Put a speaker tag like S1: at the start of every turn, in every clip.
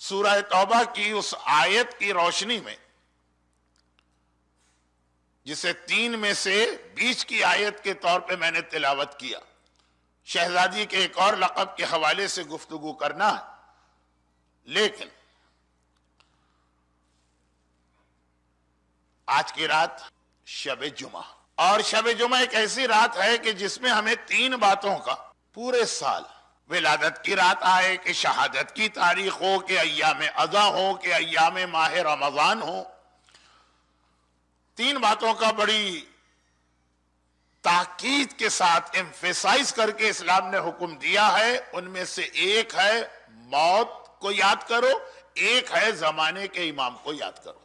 S1: سورہ توبہ کی اس آیت کی روشنی میں جسے 3 میں سے بیچ کی آیت کے طور پہ میں نے تلاوت کیا، شہزادی کے ایک اور لقب کے حوالے سے گفتگو کرنا ہے، لیکن آج کی رات شب جمعہ، اور شب جمعہ ایک ایسی رات ہے کہ جس میں ہمیں 3 باتوں کا پورے سال، ولادت کی رات آئے کہ شہادت کی تاریخ ہو کہ ایام اضحیٰ ہو کہ ایام ماہ رمضان ہو، 3 باتوں کا بڑی تاکید کے ساتھ ایمفیسائز کر کے اسلام نے حکم دیا ہے۔ ان میں سے ایک ہے موت کو یاد کرو، ایک ہے زمانے کے امام کو یاد کرو۔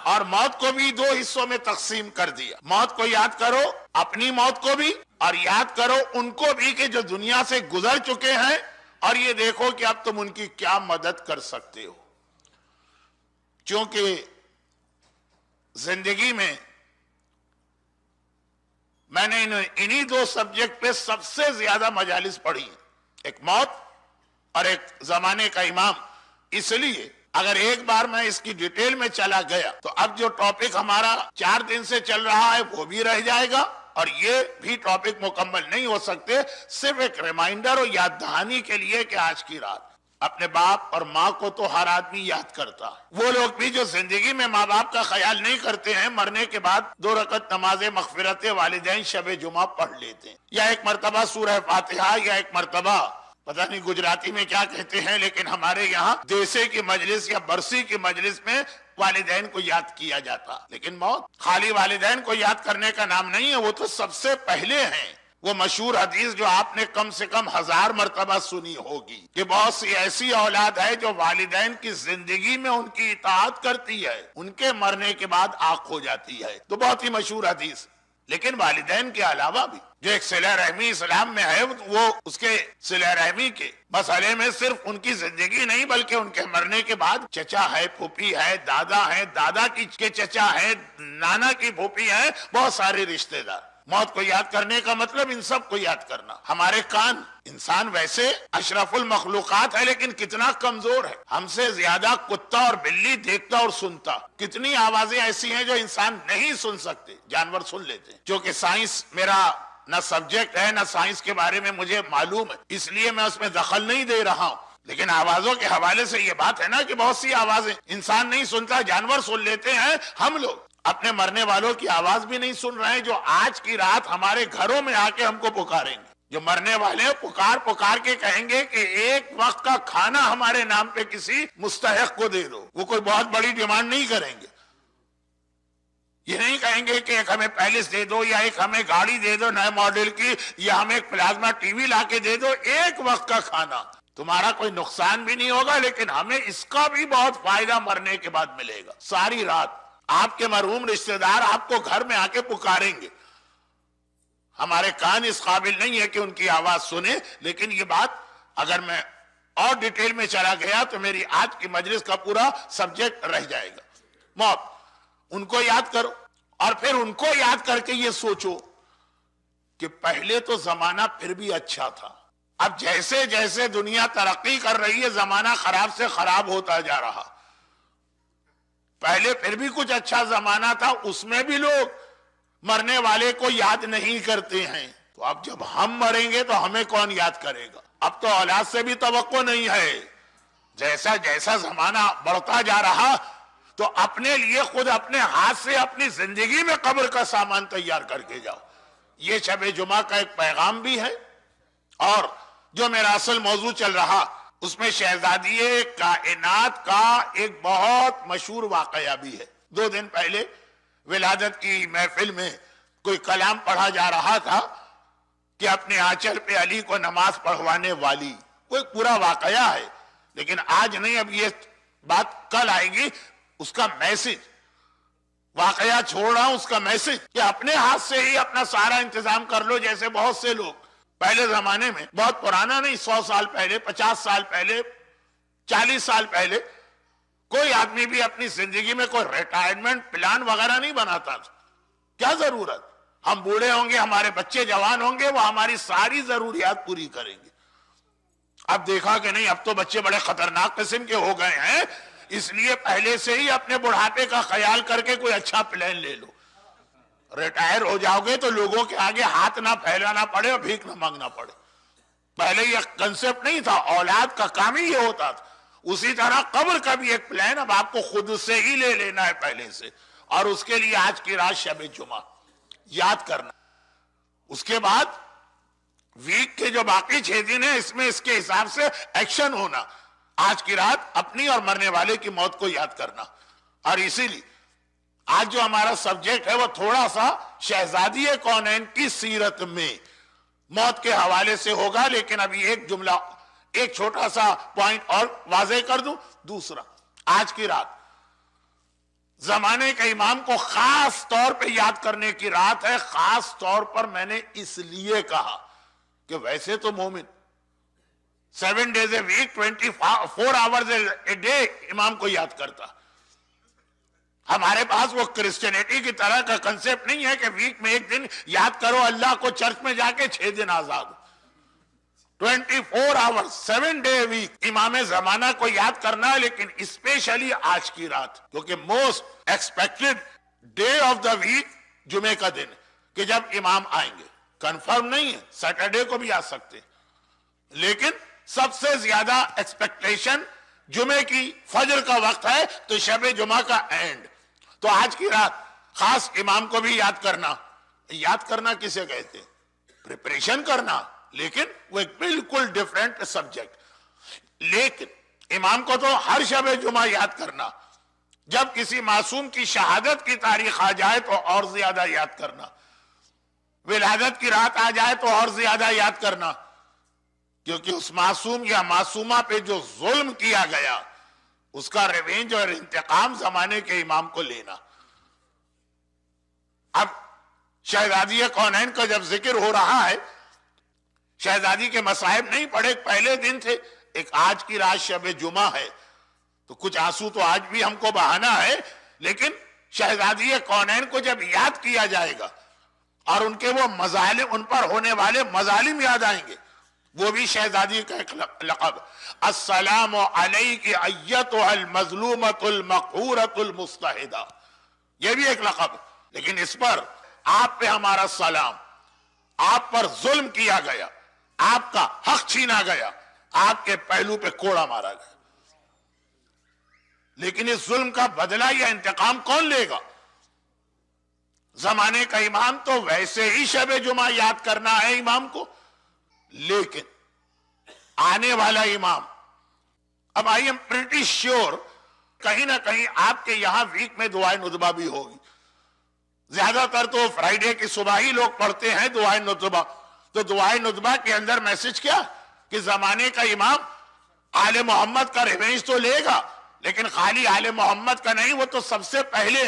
S1: اور موت کو بھی 2 حصوں میں تقسیم کر دیا، موت کو یاد کرو، اپنی موت کو بھی، اور یاد کرو ان کو بھی کہ جو دنیا سے گزر چکے ہیں، اور یہ دیکھو کہ اب تم ان کی کیا مدد کر سکتے ہو۔ چونکہ زندگی میں میں نے انہی 2 سبجیکٹ پہ سب سے زیادہ مجالس پڑھی ہیں، ایک موت اور ایک زمانے کا امام۔ اس لیے اگر ایک بار میں اس کی ڈیٹیل میں چلا گیا تو اب جو ٹاپک ہمارا 4 دن سے چل رہا ہے وہ بھی رہ جائے گا، اور یہ بھی ٹاپک مکمل نہیں ہو سکتے۔ صرف ایک ریمائنڈر اور یاد دہانی کے لیے کہ آج کی رات اپنے باپ اور ماں کو تو ہر آدمی یاد کرتا ہے، وہ لوگ بھی جو زندگی میں ماں باپ کا خیال نہیں کرتے ہیں، مرنے کے بعد 2 رکعت نماز مغفرت والدین شب جمعہ پڑھ لیتے ہیں، یا ایک مرتبہ سورہ فاتحہ، یا ایک مرتبہ پتہ نہیں گجراتی میں کیا کہتے ہیں، لیکن ہمارے یہاں دیسے کی مجلس یا برسی کی مجلس میں والدین کو یاد کیا جاتا۔ لیکن موت خالی والدین کو یاد کرنے کا نام نہیں ہے، وہ تو سب سے پہلے ہیں۔ وہ مشہور حدیث جو آپ نے کم سے کم 1000 مرتبہ سنی ہوگی کہ بہت سی ایسی اولاد ہے جو والدین کی زندگی میں ان کی اطاعت کرتی ہے، ان کے مرنے کے بعد آنکھ ہو جاتی ہے، تو بہت ہی مشہور حدیث۔ لیکن والدین کے علاوہ بھی جو ایک صلہ رحمی اسلام میں ہے، وہ اس کے صلہ رحمی کے مسئلے میں صرف ان کی زندگی نہیں بلکہ ان کے مرنے کے بعد چچا ہے، پھوپھی ہے، دادا ہے، دادا کے چچا ہے، نانا کی پھوپھی ہے، بہت سارے رشتہ دار۔ موت کو یاد کرنے کا مطلب ان سب کو یاد کرنا۔ ہمارے کان، انسان ویسے اشرف المخلوقات ہے لیکن کتنا کمزور ہے، ہم سے زیادہ کتا اور بلی دیکھتا اور سنتا۔ کتنی آوازیں ایسی ہیں جو انسان نہیں سن سکتے، جانور سن لیتے ہیں۔ چونکہ سائنس میرا نہ سبجیکٹ ہے، نہ سائنس کے بارے میں مجھے معلوم ہے، اس لیے میں اس میں دخل نہیں دے رہا ہوں، لیکن آوازوں کے حوالے سے یہ بات ہے نا کہ بہت سی آوازیں انسان نہیں سنتا، جانور سن لیتے ہیں۔ ہم لوگ اپنے مرنے والوں کی آواز بھی نہیں سن رہے ہیں، جو آج کی رات ہمارے گھروں میں آ کے ہم کو پکاریں گے۔ جو مرنے والے پکار کے کہیں گے کہ ایک وقت کا کھانا ہمارے نام پہ کسی مستحق کو دے دو۔ وہ کوئی بہت بڑی ڈیمانڈ نہیں کریں گے، یہ نہیں کہیں گے کہ ایک ہمیں پیلس دے دو، یا ایک ہمیں گاڑی دے دو نئے ماڈل کی، یا ہمیں ایک پلازما ٹی وی لا کے دے دو۔ ایک وقت کا کھانا، تمہارا کوئی نقصان بھی نہیں ہوگا لیکن ہمیں اس کا بھی بہت فائدہ مرنے کے بعد ملے گا۔ ساری رات آپ کے مرحوم رشتہ دار آپ کو گھر میں آ کے پکاریں گے۔ ہمارے کان اس قابل نہیں ہے کہ ان کی آواز سنیں، لیکن یہ بات اگر میں اور ڈیٹیل میں چلا گیا تو میری آج کی مجلس کا پورا سبجیکٹ رہ جائے گا۔ موت، ان کو یاد کرو، اور پھر ان کو یاد کر کے یہ سوچو کہ پہلے تو زمانہ پھر بھی اچھا تھا، اب جیسے جیسے دنیا ترقی کر رہی ہے زمانہ خراب سے خراب ہوتا جا رہا۔ پہلے پھر بھی کچھ اچھا زمانہ تھا، اس میں بھی لوگ مرنے والے کو یاد نہیں کرتے ہیں، تو اب جب ہم مریں گے تو ہمیں کون یاد کرے گا؟ اب تو اولاد سے بھی توقع نہیں ہے۔ جیسا جیسا زمانہ بڑھتا جا رہا تو اپنے لیے خود اپنے ہاتھ سے اپنی زندگی میں قبر کا سامان تیار کر کے جاؤ۔ یہ شب جمعہ کا ایک پیغام بھی ہے، اور جو میرا اصل موضوع چل رہا اس میں شہزادی کائنات کا ایک بہت مشہور واقعہ بھی ہے۔ 2 دن پہلے ولادت کی محفل میں کوئی کلام پڑھا جا رہا تھا کہ اپنے آنچل پہ علی کو نماز پڑھوانے والی، کوئی پورا واقعہ ہے، لیکن آج نہیں، اب یہ بات کل آئے گی۔ اس کا میسج، واقعہ چھوڑ رہا ہوں، اس کا میسج کہ اپنے ہاتھ سے ہی اپنا سارا انتظام کر لو۔ جیسے بہت سے لوگ پہلے زمانے میں، بہت پرانا نہیں، 100 سال پہلے، 50 سال پہلے، 40 سال پہلے، کوئی آدمی بھی اپنی زندگی میں کوئی ریٹائرمنٹ پلان وغیرہ نہیں بناتا تھا۔ کیا ضرورت؟ ہم بوڑھے ہوں گے, ہمارے بچے جوان ہوں گے, وہ ہماری ساری ضروریات پوری کریں گے. اب دیکھا کہ نہیں, اب تو بچے بڑے خطرناک قسم کے ہو گئے ہیں, اس لیے پہلے سے ہی اپنے بڑھاپے کا خیال کر کے کوئی اچھا پلان لے لو. ریٹائر ہو جاؤ گے تو لوگوں کے آگے ہاتھ نہ پھیلانا پڑے اور بھیک نہ مانگنا پڑے. پہلے یہ کنسپٹ نہیں تھا, اولاد کا کام ہی یہ ہوتا تھا. اسی طرح قبر کا بھی ایک پلان اب آپ کو خود سے ہی لے لینا ہے پہلے سے, اور اس کے لیے آج کی رات شب جمعہ یاد کرنا. اس کے بعد ویک کے جو باقی 6 دن ہیں اس میں اس کے حساب سے ایکشن ہونا. آج کی رات اپنی اور مرنے والے کی موت کو یاد کرنا. اور اسی لیے آج جو ہمارا سبجیکٹ ہے وہ تھوڑا سا شہزادی کونین کی سیرت میں موت کے حوالے سے ہوگا, لیکن ابھی ایک جملہ, ایک چھوٹا سا پوائنٹ اور واضح کر دوں. دوسرا, آج کی رات زمانے کے امام کو خاص طور پہ یاد کرنے کی رات ہے. خاص طور پر میں نے اس لیے کہا کہ ویسے تو مومن 7 days a week 24 hours a day امام کو یاد کرتا. ہمارے پاس وہ کرسچینٹی کی طرح کا کنسپٹ نہیں ہے کہ ویک میں ایک دن یاد کرو اللہ کو, چرچ میں جا کے 6 دن آزاد. 24 hours 7 day a week امام زمانہ کو یاد کرنا, لیکن اسپیشلی آج کی رات, کیونکہ most expected day of the week جمعے کا دن کہ جب امام آئیں گے. کنفرم نہیں ہے, سیٹرڈے کو بھی آ سکتے, لیکن سب سے زیادہ ایکسپیکٹیشن جمعے کی فجر کا وقت ہے, تو شب جمعہ کا اینڈ. تو آج کی رات خاص امام کو بھی یاد کرنا. یاد کرنا کسے کہتے ہیں؟ پریپریشن کرنا, لیکن وہ ایک بالکل ڈیفرنٹ سبجیکٹ. لیکن امام کو تو ہر شب جمعہ یاد کرنا. جب کسی معصوم کی شہادت کی تاریخ آ جائے تو اور زیادہ یاد کرنا. ولادت کی رات آ جائے تو اور زیادہ یاد کرنا, کیونکہ اس معصوم یا معصومہ پہ جو ظلم کیا گیا اس کا ریونج اور انتقام زمانے کے امام کو لینا. اب شہزادی کونین کا جب ذکر ہو رہا ہے, شہزادی کے مصائب نہیں پڑے, پہلے دن تھے, ایک آج کی رات شب جمعہ ہے, تو کچھ آنسو تو آج بھی ہم کو بہانا ہے, لیکن شہزادی کونین کو جب یاد کیا جائے گا اور ان کے وہ مظالم, ان پر ہونے والے مظالم یاد آئیں گے. وہ بھی شہزادی کا ایک لقب, السلام علیک ایتھا المظلومۃ المقہورۃ المضطہدہ, یہ بھی ایک لقب. لیکن اس پر آپ پہ ہمارا سلام, آپ پر ظلم کیا گیا, آپ کا حق چھینا گیا, آپ کے پہلو پہ کوڑا مارا گیا. لیکن اس ظلم کا بدلہ یا انتقام کون لے گا؟ زمانے کا امام تو ویسے ہی شب جمعہ یاد کرنا ہے امام کو, لیکن آنے والا امام, اب آئی ایم پریٹی شیور کہیں نہ کہیں آپ کے یہاں ویک میں دعائے ندبہ بھی ہوگی. زیادہ تر تو فرائیڈے کی صبح ہی لوگ پڑھتے ہیں دعائے ندبہ. تو دعائے ندبہ کے اندر میسج کیا کہ زمانے کا امام آل محمد کا ریونج تو لے گا, لیکن خالی آل محمد کا نہیں, وہ تو سب سے پہلے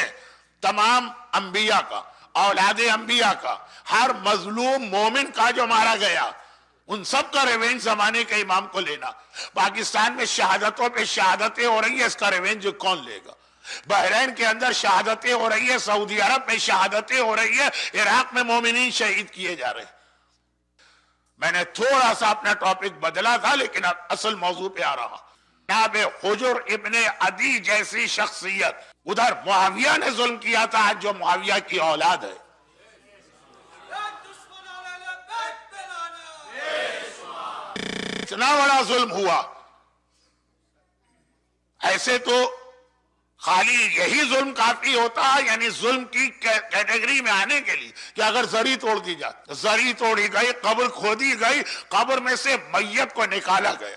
S1: تمام انبیاء کا, اولاد انبیاء کا, ہر مظلوم مومن کا جو مارا گیا, ان سب کا ریونج زمانے کے امام کو لینا. پاکستان میں شہادتوں پہ شہادتیں ہو رہی ہیں, اس کا ریونج کون لے گا؟ بحرین کے اندر شہادتیں ہو رہی ہیں, سعودی عرب میں شہادتیں ہو رہی ہیں, عراق میں مومنین شہید کیے جا رہے ہیں. میں نے تھوڑا سا اپنا ٹاپک بدلا تھا, لیکن اب اصل موضوع پہ آ رہا. جناب حجر ابن عدی جیسی شخصیت, ادھر معاویہ نے ظلم کیا تھا, جو معاویہ کی اولاد ہے. اتنا بڑا ظلم ہوا. ایسے تو خالی یہی ظلم کافی ہوتا, یعنی ظلم کی کیٹیگری میں آنے کے لیے, کہ اگر زری توڑ دی جاتی, زری توڑی گئی, قبر کھودی گئی, قبر میں سے میت کو نکالا گیا.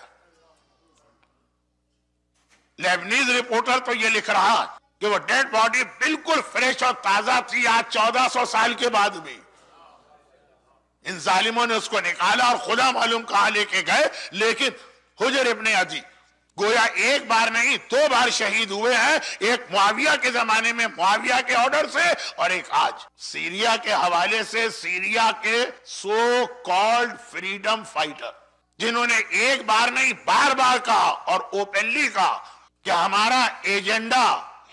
S1: لیبنیز رپورٹر تو یہ لکھ رہا کہ وہ ڈیڈ باڈی بالکل فریش اور تازہ تھی, آج 1400 سال کے بعد بھی. ان ظالموں نے اس کو نکالا اور خدا معلوم کہاں لے کے گئے. لیکن حجر ابن عدی گویا ایک بار نہیں 2 بار شہید ہوئے ہیں, ایک معاویہ کے زمانے میں معاویہ کے آرڈر سے, اور ایک آج سیریا کے حوالے سے. سیریا کے سو کالڈ فریڈم فائٹر, جنہوں نے ایک بار نہیں بار بار کہا اور اوپنلی کہا کہ ہمارا ایجنڈا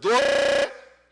S1: 2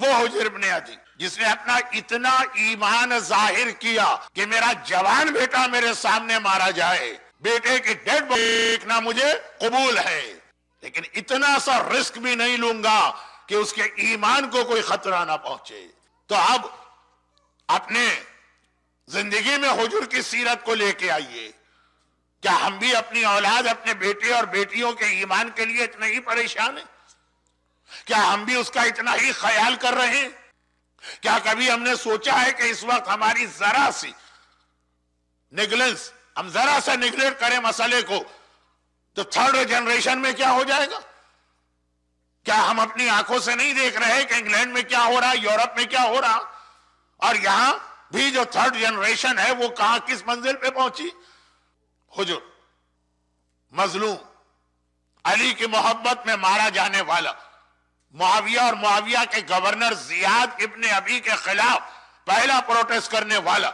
S1: وہ حجر ابن عدی جس نے اپنا اتنا ایمان ظاہر کیا کہ میرا جوان بیٹا میرے سامنے مارا جائے، بیٹے کی ڈیڈ باڈی دیکھنا مجھے قبول ہے، لیکن اتنا سا رسک بھی نہیں لوں گا کہ اس کے ایمان کو کوئی خطرہ نہ پہنچے۔ تو اب اپنے زندگی میں حجر کی سیرت کو لے کے آئیے۔ کیا ہم بھی اپنی اولاد، اپنے بیٹے اور بیٹیوں کے ایمان کے لیے اتنا ہی پریشان ہیں؟ کیا ہم بھی اس کا اتنا ہی خیال کر رہے ہیں؟ کیا کبھی ہم نے سوچا ہے کہ اس وقت ہماری ذرا سی نیگلنس، ہم ذرا سا نیگلیکٹ کریں مسئلے کو تو تھرڈ جنریشن میں کیا ہو جائے گا؟ کیا ہم اپنی آنکھوں سے نہیں دیکھ رہے کہ انگلینڈ میں کیا ہو رہا، یورپ میں کیا ہو رہا، اور یہاں بھی جو تھرڈ جنریشن ہے وہ کہاں کس منزل پہ پہنچی؟ حجر مظلوم، علی کی محبت میں مارا جانے والا، معاویہ اور معاویہ کے گورنر زیاد ابن ابی کے خلاف پہلا پروٹیسٹ کرنے والا،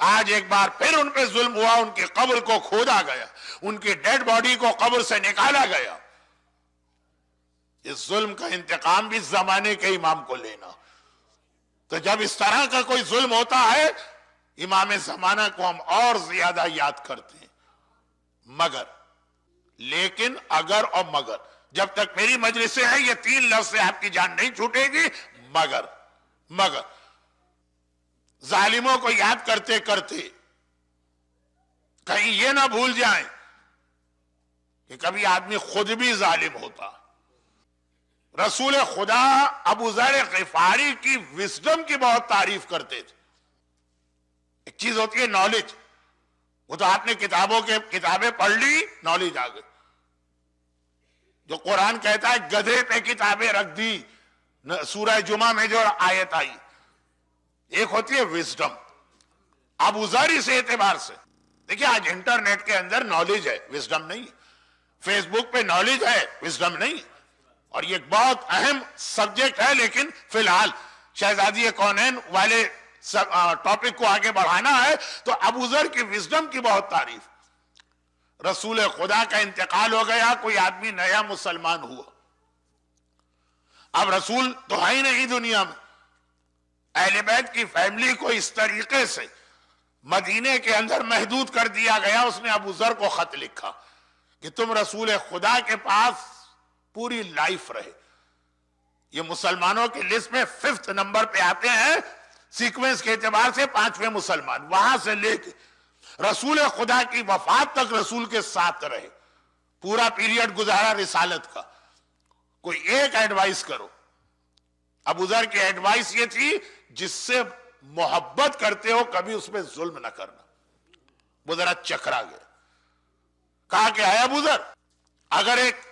S1: آج ایک بار پھر ان پہ ظلم ہوا، ان کی قبر کو کھودا گیا، ان کی ڈیڈ باڈی کو قبر سے نکالا گیا۔ اس ظلم کا انتقام بھی زمانے کے امام کو لینا۔ تو جب اس طرح کا کوئی ظلم ہوتا ہے، امام زمانہ کو ہم اور زیادہ یاد کرتے ہیں۔ مگر، لیکن، اگر اور مگر، جب تک میری مجلس سے ہے یہ تین لفظ سے آپ کی جان نہیں چھوٹے گی۔ مگر ظالموں کو یاد کرتے کرتے کہیں یہ نہ بھول جائیں کہ کبھی آدمی خود بھی ظالم ہوتا۔ رسول خدا ابو ذر غفاری کی وزڈم کی بہت تعریف کرتے تھے۔ ایک چیز ہوتی ہے نالج، وہ تو آپ نے کتابیں پڑھ لی، نالج آ گئی۔ جو قرآن کہتا ہے گدھے پہ کتابیں رکھ دی، سورہ جمعہ میں جو آیت آئی، ایک ہوتی ہے وزڈم۔ ابو ذر اس اعتبار سے دیکھیں، آج انٹرنیٹ کے اندر نالج ہے، وزڈم نہیں، فیس بک پہ نالج ہے، وزڈم نہیں، اور یہ ایک بہت اہم سبجیکٹ ہے۔ لیکن فی الحال شہزادی کونین والے ٹاپک کو آگے بڑھانا ہے تو ابو ذر کی وزڈم کی بہت تعریف۔ رسول خدا کا انتقال ہو گیا، کوئی آدمی نیا مسلمان ہوا، اب رسول تو ہے ہی نہیں دنیا میں، اہل بیت کی فیملی کو اس طریقے سے مدینے کے اندر محدود کر دیا گیا۔ اس نے ابو ذر کو خط لکھا کہ تم رسول خدا کے پاس پوری لائف رہے۔ یہ مسلمانوں کی لسٹ میں 5th نمبر پہ آتے ہیں، سیکوینس کے اعتبار سے 5ویں مسلمان، وہاں سے لے کے رسول خدا کی وفات تک رسول کے ساتھ رہے، پورا پیریڈ گزارا رسالت کا۔ کوئی ایک ایڈوائس کرو۔ ابو ذر کی ایڈوائس یہ تھی جس سے محبت کرتے ہو کبھی اس پہ ظلم نہ کرنا۔ وہ ذرا چکرا گیا، کہا کہ ہے ابو ذر، اگر ایک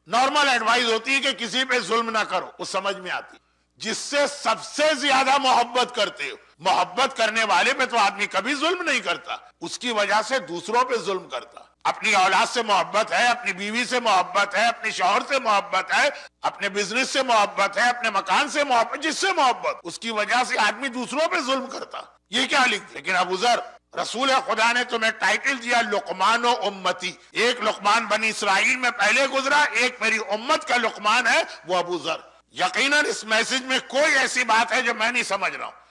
S1: نارمل ایڈوائس ہوتی ہے کہ کسی پہ ظلم نہ کرو، وہ سمجھ میں آتی، جس سے سب سے زیادہ محبت کرتے ہو، محبت کرنے والے پہ تو آدمی کبھی ظلم نہیں کرتا، اس کی وجہ سے دوسروں پہ ظلم کرتا۔ اپنی اولاد سے محبت ہے، اپنی بیوی سے محبت ہے، اپنے شوہر سے محبت ہے، اپنے بزنس سے محبت ہے، اپنے مکان سے محبت، جس سے محبت، اس کی وجہ سے آدمی دوسروں پہ ظلم کرتا۔ یہ کیا لکھ، لیکن ابو ذر، رسول خدا نے تمہیں ٹائٹل دیا لقمان و امتی، ایک لقمان بنی اسرائیل میں پہلے گزرا، ایک میری امت کا لقمان ہے، وہ ابو ذر۔ یقیناً اس میسج میں کوئی ایسی بات ہے جو میں نہیں سمجھ رہا ہوں۔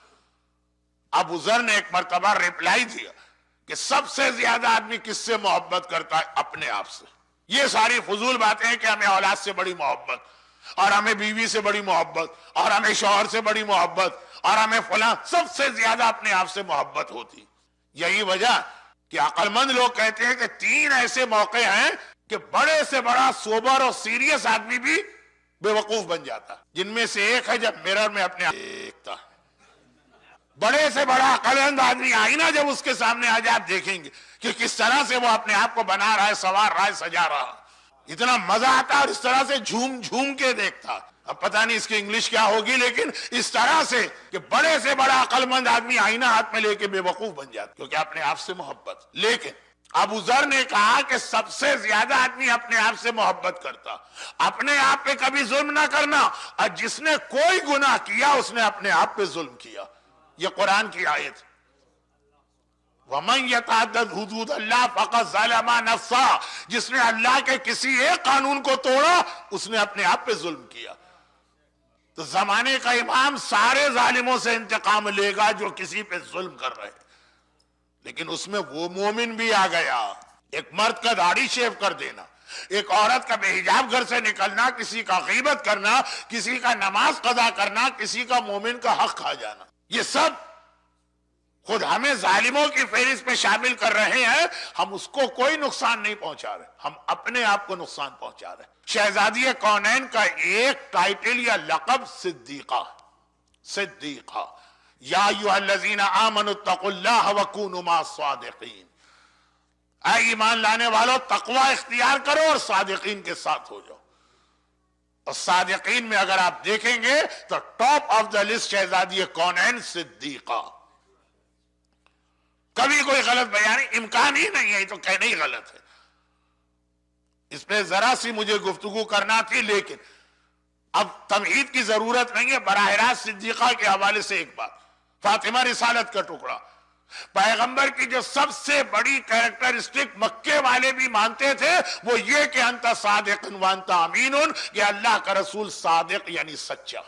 S1: ابو ذر نے ایک مرتبہ ریپلائی دیا کہ سب سے زیادہ آدمی کس سے محبت کرتا ہے؟ اپنے آپ سے۔ یہ ساری فضول باتیں ہیں کہ ہمیں اولاد سے بڑی محبت، اور ہمیں بیوی سے بڑی محبت، اور ہمیں شوہر سے بڑی محبت، اور ہمیں فلاں، سب سے زیادہ اپنے آپ سے محبت ہوتی۔ یہی وجہ کہ عقل مند لوگ کہتے ہیں کہ 3 ایسے موقع ہیں کہ بڑے سے بڑا سوبر اور سیریس آدمی بھی بے وقوف بن جاتا، جن میں سے ایک ہے جب میرر میں اپنے آپ دیکھتا۔ بڑے سے بڑا عقلمند آدمی آئینہ جب اس کے سامنے آ جائے، آپ دیکھیں گے کہ کس طرح سے وہ اپنے آپ کو بنا رہا ہے، سنوار رہا ہے، سجا رہا، اتنا مزہ آتا، اور اس طرح سے جھوم جھوم کے دیکھتا۔ اب پتہ نہیں اس کی انگلش کیا ہوگی، لیکن اس طرح سے کہ بڑے سے بڑا عقل مند آدمی آئینہ ہاتھ میں لے کے بے وقوف بن جاتا، کیونکہ اپنے آپ سے محبت۔ لیکن ابو ذر نے کہا کہ سب سے زیادہ آدمی اپنے آپ سے محبت کرتا، اپنے آپ پہ کبھی ظلم نہ کرنا، اور جس نے کوئی گناہ کیا اس نے اپنے آپ پہ ظلم کیا۔ یہ قرآن کی آیت، وَمَنْ يَتَعَدَّدْ حُدُودَ اللَّهِ فَقَدْ ظَلَمَ نَفْسَهُ، جس نے اللہ کے کسی ایک قانون کو توڑا اس نے اپنے آپ پہ ظلم کیا۔ تو زمانے کا امام سارے ظالموں سے انتقام لے گا جو کسی پہ ظلم کر رہے، لیکن اس میں وہ مومن بھی آ گیا، ایک مرد کا داڑھی شیو کر دینا، ایک عورت کا بے حجاب گھر سے نکلنا، کسی کا غیبت کرنا، کسی کا نماز قضا کرنا، کسی کا مومن کا حق کھا جانا، یہ سب خود ہمیں ظالموں کی فہرست میں شامل کر رہے ہیں، ہم اس کو کوئی نقصان نہیں پہنچا رہے، ہم اپنے آپ کو نقصان پہنچا رہے ہیں۔ شہزادی کونین کا ایک ٹائٹل یا لقب صدیقہ، صدیقہ، یا ایھا الذین آمنوا اتقوا اللہ وکونوا مع الصادقین، اے ایمان لانے والو تقوی اختیار کرو اور صادقین کے ساتھ ہو جاؤ۔ اور صادقین میں اگر آپ دیکھیں گے تو ٹاپ آف دا لسٹ شہزادی کونین صدیقہ، کبھی کوئی غلط بیانی امکان ہی نہیں ہے، تو کہنا ہی غلط ہے۔ اس پہ ذرا سی مجھے گفتگو کرنا تھی، لیکن اب تمہید کی ضرورت نہیں ہے، براہ راست صدیقہ کے حوالے سے ایک بات، فاطمہ رسالت کا ٹکڑا، پیغمبر کی جو سب سے بڑی کیریکٹرسٹک مکے والے بھی مانتے تھے وہ یہ کہ انت صادق وانت امین، کہ اللہ کا رسول صادق یعنی سچا۔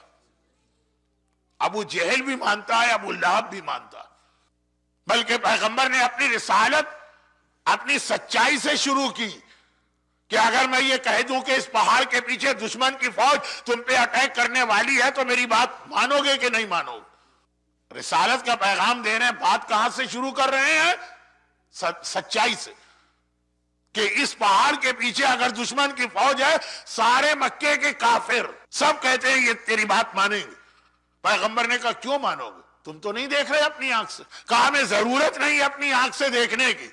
S1: ابو جہل بھی مانتا ہے، ابو لہب بھی مانتا ہے، بلکہ پیغمبر نے اپنی رسالت اپنی سچائی سے شروع کی کہ اگر میں یہ کہہ دوں کہ اس پہاڑ کے پیچھے دشمن کی فوج تم پہ اٹیک کرنے والی ہے تو میری بات مانو گے کہ نہیں مانو گے؟ رسالت کا پیغام دے رہے ہیں، بات کہاں سے شروع کر رہے ہیں؟ سچائی سے، کہ اس پہاڑ کے پیچھے اگر دشمن کی فوج ہے، سارے مکے کے کافر سب کہتے ہیں یہ تیری بات مانیں گے۔ پیغمبر نے کہا کیوں مانو گے؟ تم تو نہیں دیکھ رہے اپنی آنکھ سے؟ کہا ہمیں ضرورت نہیں اپنی آنکھ سے دیکھنے کی،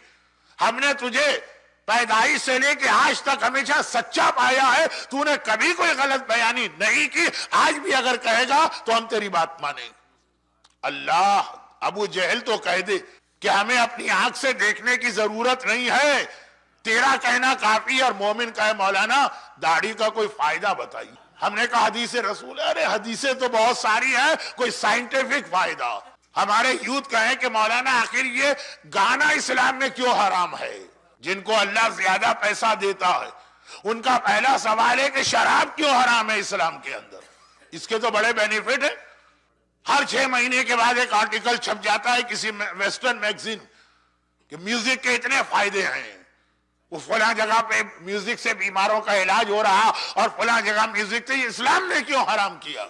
S1: ہم نے تجھے پیدائش سے لے کے آج تک ہمیشہ سچا پایا ہے، تو نے کبھی کوئی غلط بیانی نہیں کی، آج بھی اگر کہے گا تو ہم تیری بات مانیں گے۔ اللہ، ابو جہل تو کہہ دے کہ ہمیں اپنی آنکھ سے دیکھنے کی ضرورت نہیں ہے، تیرا کہنا کافی، اور مومن کہے مولانا داڑھی کا کوئی فائدہ بتائیے۔ ہم نے کہا حدیث رسول ہے، ارے حدیثیں تو بہت ساری ہیں، کوئی سائنٹیفک فائدہ۔ ہمارے یوتھ کہیں کہ مولانا آخر یہ گانا اسلام میں کیوں حرام ہے؟ جن کو اللہ زیادہ پیسہ دیتا ہے ان کا پہلا سوال ہے کہ شراب کیوں حرام ہے اسلام کے اندر؟ اس کے تو بڑے بینیفٹ ہیں، ہر 6 مہینے کے بعد ایک آرٹیکل چھپ جاتا ہے کسی ویسٹرن میگزین کہ میوزک کے اتنے فائدے ہیں، وہ فلاں جگہ پہ میوزک سے بیماروں کا علاج ہو رہا اور فلاں جگہ میوزک سے، اسلام نے کیوں حرام کیا؟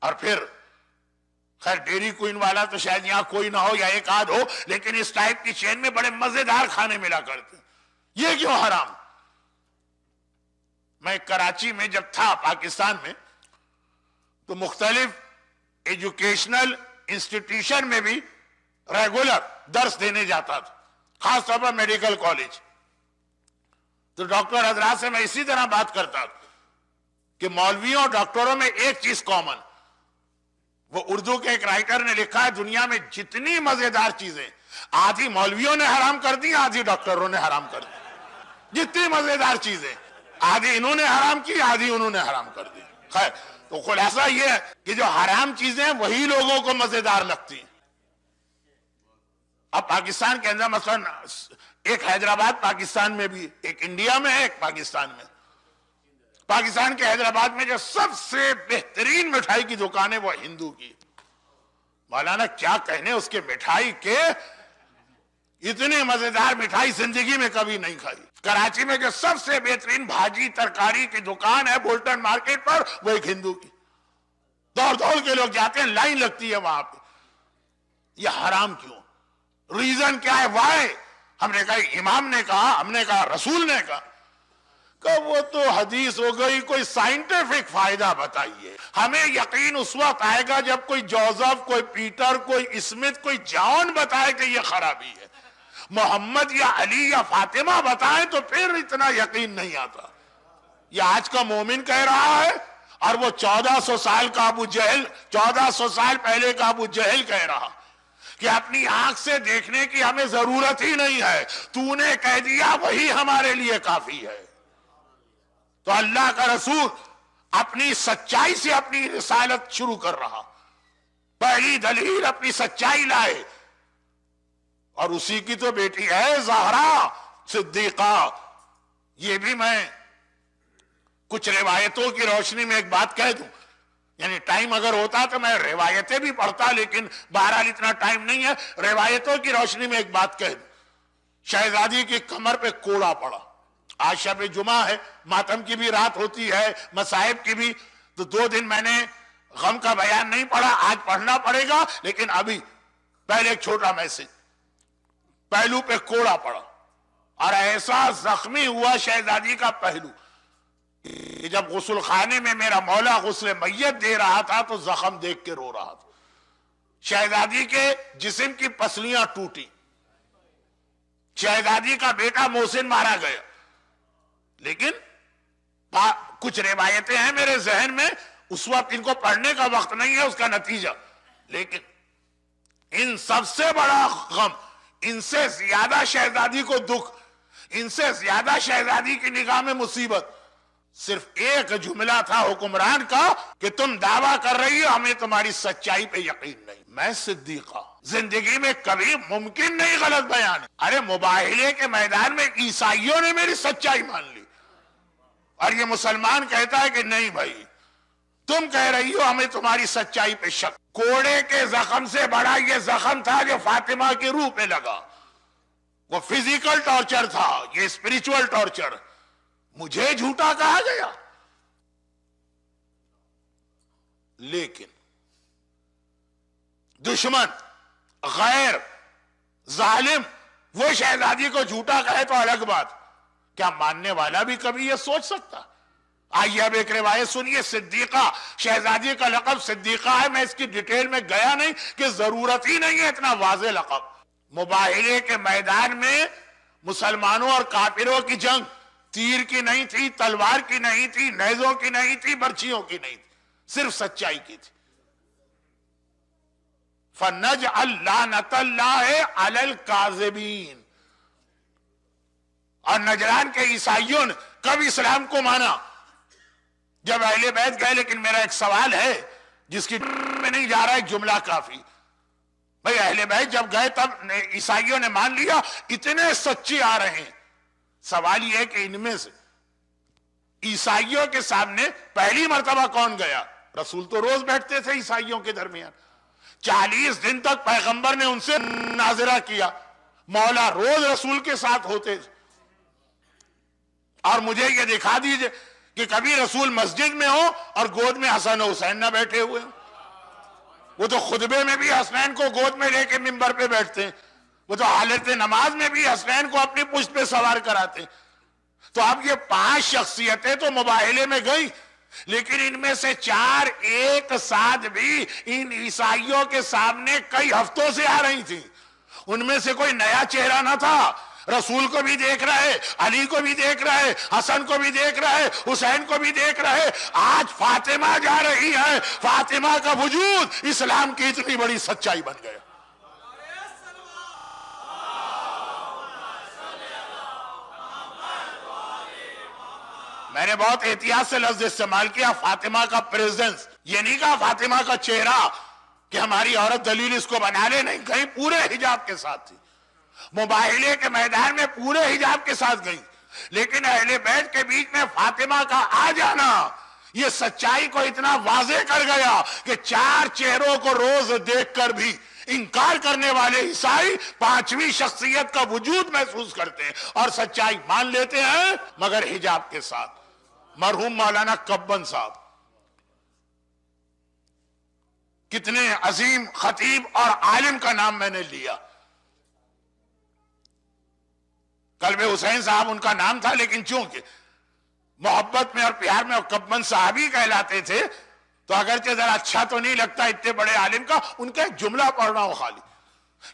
S1: اور پھر خیر ڈیری کوئن والا تو شاید یہاں کوئی نہ ہو یا ایک آدھ ہو، لیکن اس ٹائپ کی چین میں بڑے مزیدار کھانے ملا کرتے ہیں، یہ کیوں حرام؟ میں کراچی میں جب تھا پاکستان میں تو مختلف ایجوکیشنل انسٹیٹیوشن میں بھی ریگولر درس دینے جاتا تھا، خاص طور پر میڈیکل کالج۔ تو ڈاکٹر حضرات سے میں اسی طرح بات کرتا تھا کہ مولویوں اور ڈاکٹروں میں ایک چیز کامن، وہ اردو کے ایک رائٹر نے لکھا ہے دنیا میں جتنی مزیدار چیزیں آدھی مولویوں نے حرام کر دی، آدھی ڈاکٹروں نے حرام کر دی، جتنی مزیدار چیزیں آدھی انہوں نے حرام کی، آدھی انہوں نے حرام کر دی۔ خیر تو خلاصہ یہ ہے کہ جو حرام چیزیں وہی لوگوں کو مزیدار لگتی ہیں۔ اب پاکستان کے اندر مثلا ایک حیدرآباد پاکستان میں بھی، ایک انڈیا میں ہے، ایک پاکستان میں۔ پاکستان کے حیدرآباد میں جو سب سے بہترین مٹھائی کی دکان ہے وہ ہندو کی، مولانا کیا کہنے اس کے مٹھائی کے، اتنی مزیدار مٹھائی زندگی میں کبھی نہیں کھائی۔ کراچی میں جو سب سے بہترین بھاجی ترکاری کی دکان ہے بولٹن مارکیٹ پر، وہ ایک ہندو کی، دوڑ دوڑ کے لوگ جاتے ہیں، لائن لگتی ہے وہاں پہ۔ یہ حرام کیوں؟ ریزن کیا ہے؟ وائی؟ ہم نے کہا امام نے کہا، ہم نے کہا رسول نے کہا، کہ وہ تو حدیث ہو گئی، کوئی سائنٹیفک فائدہ بتائیے۔ ہمیں یقین اس وقت آئے گا جب کوئی جوزف، کوئی پیٹر، کوئی اسمتھ، کوئی جان بتائے کہ یہ خرابی ہے، محمد یا علی یا فاطمہ بتائیں تو پھر اتنا یقین نہیں آتا۔ یہ آج کا مومن کہہ رہا ہے اور وہ 1400 سال کا ابو جہل، 1400 سال پہلے کا ابو جہل کہہ رہا کہ اپنی آنکھ سے دیکھنے کی ہمیں ضرورت ہی نہیں ہے، تو نے کہہ دیا وہی ہمارے لیے کافی ہے۔ تو اللہ کا رسول اپنی سچائی سے اپنی رسالت شروع کر رہا، پہلی دلیل اپنی سچائی لائے، اور اسی کی تو بیٹی ہے زہرا صدیقہ۔ یہ بھی میں کچھ روایتوں کی روشنی میں ایک بات کہہ دوں، یعنی ٹائم اگر ہوتا تو میں روایتیں بھی پڑھتا، لیکن بہرحال اتنا ٹائم نہیں ہے۔ روایتوں کی روشنی میں ایک بات کہہ دوں، شہزادی کی کمر پہ کوڑا پڑا، آج شب جمعہ ہے، ماتم کی بھی رات ہوتی ہے، مصائب کی بھی، تو 2 دن میں نے غم کا بیان نہیں پڑھا، آج پڑھنا پڑے گا، لیکن ابھی پہلے ایک چھوٹا میسج۔ پہلو پہ کوڑا پڑا اور ایسا زخمی ہوا شہزادی کا پہلو کہ جب غسل خانے میں میرا مولا غسل میت دے رہا تھا تو زخم دیکھ کے رو رہا تھا۔ شہزادی کے جسم کی پسلیاں ٹوٹی، شہزادی کا بیٹا محسن مارا گیا، لیکن کچھ روایتیں ہیں میرے ذہن میں، اس وقت ان کو پڑھنے کا وقت نہیں ہے، اس کا نتیجہ، لیکن ان سب سے بڑا غم، ان سے زیادہ شہزادی کو دکھ، ان سے زیادہ شہزادی کی نگاہ میں مصیبت، صرف ایک جملہ تھا حکمران کا کہ تم دعویٰ کر رہی ہو ہمیں تمہاری سچائی پہ یقین نہیں۔ میں صدیقہ، زندگی میں کبھی ممکن نہیں غلط بیان ہے۔ ارے مباہلے کے میدان میں عیسائیوں نے میری سچائی مان لی، اور یہ مسلمان کہتا ہے کہ نہیں بھائی تم کہہ رہی ہو ہمیں تمہاری سچائی پہ شک۔ کوڑے کے زخم سے بڑا یہ زخم تھا جو فاطمہ کی روح پہ لگا، وہ فزیکل ٹارچر تھا، یہ اسپریچول ٹارچر۔ مجھے جھوٹا کہا گیا، لیکن دشمن، غیر، ظالم وہ شہزادی کو جھوٹا کہے تو الگ بات، کیا ماننے والا بھی کبھی یہ سوچ سکتا؟ آئیے اب ایک روایت سنیے، صدیقہ، شہزادی کا لقب صدیقہ ہے، میں اس کی ڈیٹیل میں گیا نہیں کہ ضرورت ہی نہیں ہے اتنا واضح لقب۔ مباہلے کے میدان میں مسلمانوں اور کافروں کی جنگ تیر کی نہیں تھی، تلوار کی نہیں تھی، نیزوں کی نہیں تھی، برچھیوں کی نہیں تھی، صرف سچائی کی تھی۔ فَنَجْعَلْ لَعْنَةَ اللَّهِ عَلَى الْكَاذِبِينَ۔ اور نجران کے عیسائیوں نے کب اسلام کو مانا؟ جب اہل بیت گئے، لیکن میرا ایک سوال ہے جس کی میں نہیں جا رہا، ایک جملہ کافی۔ بھئی اہل بیت جب گئے تب عیسائیوں نے مان لیا، اتنے سچے آ رہے ہیں۔ سوال یہ ہے کہ ان میں سے عیسائیوں کے سامنے پہلی مرتبہ کون گیا؟ رسول تو روز بیٹھتے تھے عیسائیوں کے درمیان، 40 دن تک پیغمبر نے ان سے مناظرہ کیا، مولا روز رسول کے ساتھ ہوتے تھے۔ اور مجھے یہ دکھا دیجئے کہ کبھی رسول مسجد میں ہو اور گود میں حسن و حسین نہ بیٹھے ہوئے ہوں۔ وہ تو خطبے میں بھی حسنین کو گود میں لے کے منبر پہ بیٹھتے ہیں، وہ تو حالت نماز میں بھی حسنین کو اپنی پشت پہ سوار کراتے ہیں۔ تو اب یہ 5 شخصیتیں تو مباہلے میں گئی، لیکن ان میں سے 4 ایک ساتھ بھی ان عیسائیوں کے سامنے کئی ہفتوں سے آ رہی تھی۔ ان میں سے کوئی نیا چہرہ نہ تھا، رسول کو بھی دیکھ رہے، علی کو بھی دیکھ رہے، حسن کو بھی دیکھ رہے، حسین کو بھی دیکھ رہے۔ آج فاطمہ جا رہی ہے، فاطمہ کا وجود اسلام کی اتنی بڑی سچائی بن گیا۔ میں نے بہت احتیاط سے لفظ استعمال کیا، فاطمہ کا پریزنس، یہ نہیں کہا فاطمہ کا چہرہ کہ ہماری عورت دلیل اس کو بنا لے، نہیں، کہیں پورے حجاب کے ساتھ تھی، مباہلے کے میدان میں پورے حجاب کے ساتھ گئی، لیکن اہل بیت کے بیچ میں فاطمہ کا آ جانا یہ سچائی کو اتنا واضح کر گیا کہ 4 چہروں کو روز دیکھ کر بھی انکار کرنے والے عیسائی 5ویں شخصیت کا وجود محسوس کرتے ہیں اور سچائی مان لیتے ہیں، مگر حجاب کے ساتھ۔ مرحوم مولانا کبن صاحب، کتنے عظیم خطیب اور عالم کا نام میں نے لیا، قلب حسین صاحب ان کا نام تھا، لیکن چونکہ محبت میں اور پیار میں کبن صاحبی کہلاتے تھے تو اگرچہ ذرا اچھا تو نہیں لگتا اتنے بڑے عالم کا، ان کا ایک جملہ پڑھ رہا ہوں خالی،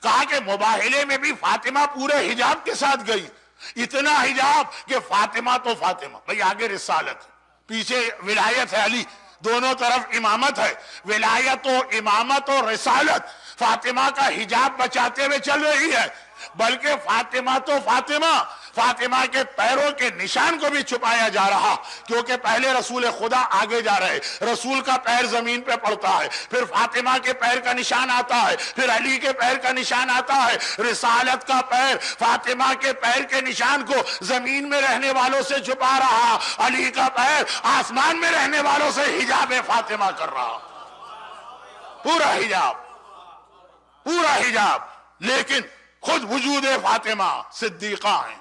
S1: کہا کہ مباہلے میں بھی فاطمہ پورے حجاب کے ساتھ گئی، اتنا حجاب کہ فاطمہ تو فاطمہ، بھئی آگے رسالت ہے، پیچھے ولایت ہے، علی، دونوں طرف امامت ہے، ولایت و امامت و رسالت فاطمہ کا حجاب بچاتے ہوئے چل رہی ہے، بلکہ فاطمہ تو فاطمہ کے پیروں کے نشان کو بھی چھپایا جا رہا، کیونکہ پہلے رسول خدا آگے جا رہے، رسول کا پیر زمین پہ پڑتا ہے، پھر فاطمہ کے پیر کا نشان آتا ہے، پھر علی کے پیر کا نشان آتا ہے، رسالت کا پیر فاطمہ کے پیر کے نشان کو زمین میں رہنے والوں سے چھپا رہا، علی کا پیر آسمان میں رہنے والوں سے حجاب فاطمہ کر رہا، پورا حجاب۔ لیکن خود وجود فاطمہ صدیقہ ہیں،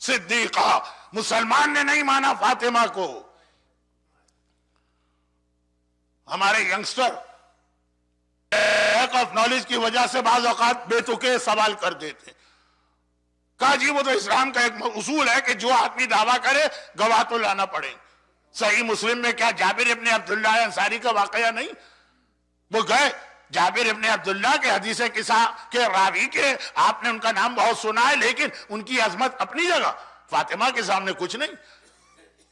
S1: صدیقہ، مسلمان نے نہیں مانا فاطمہ کو۔ ہمارے ینگسٹر لیک آف نالج کی وجہ سے بعض اوقات بے تکے سوال کر دیتے، کہا جی وہ تو اسلام کا ایک اصول ہے کہ جو آدمی دعویٰ کرے گواہ تو لانا پڑے۔ صحیح مسلم میں کیا جابر ابن عبداللہ انصاری کا واقعہ نہیں؟ وہ گئے، جابر ابن عبداللہ کے حدیث قصہ کے راوی کے آپ نے ان کا نام بہت سنا ہے، لیکن ان کی عظمت اپنی جگہ، فاطمہ کے سامنے کچھ نہیں۔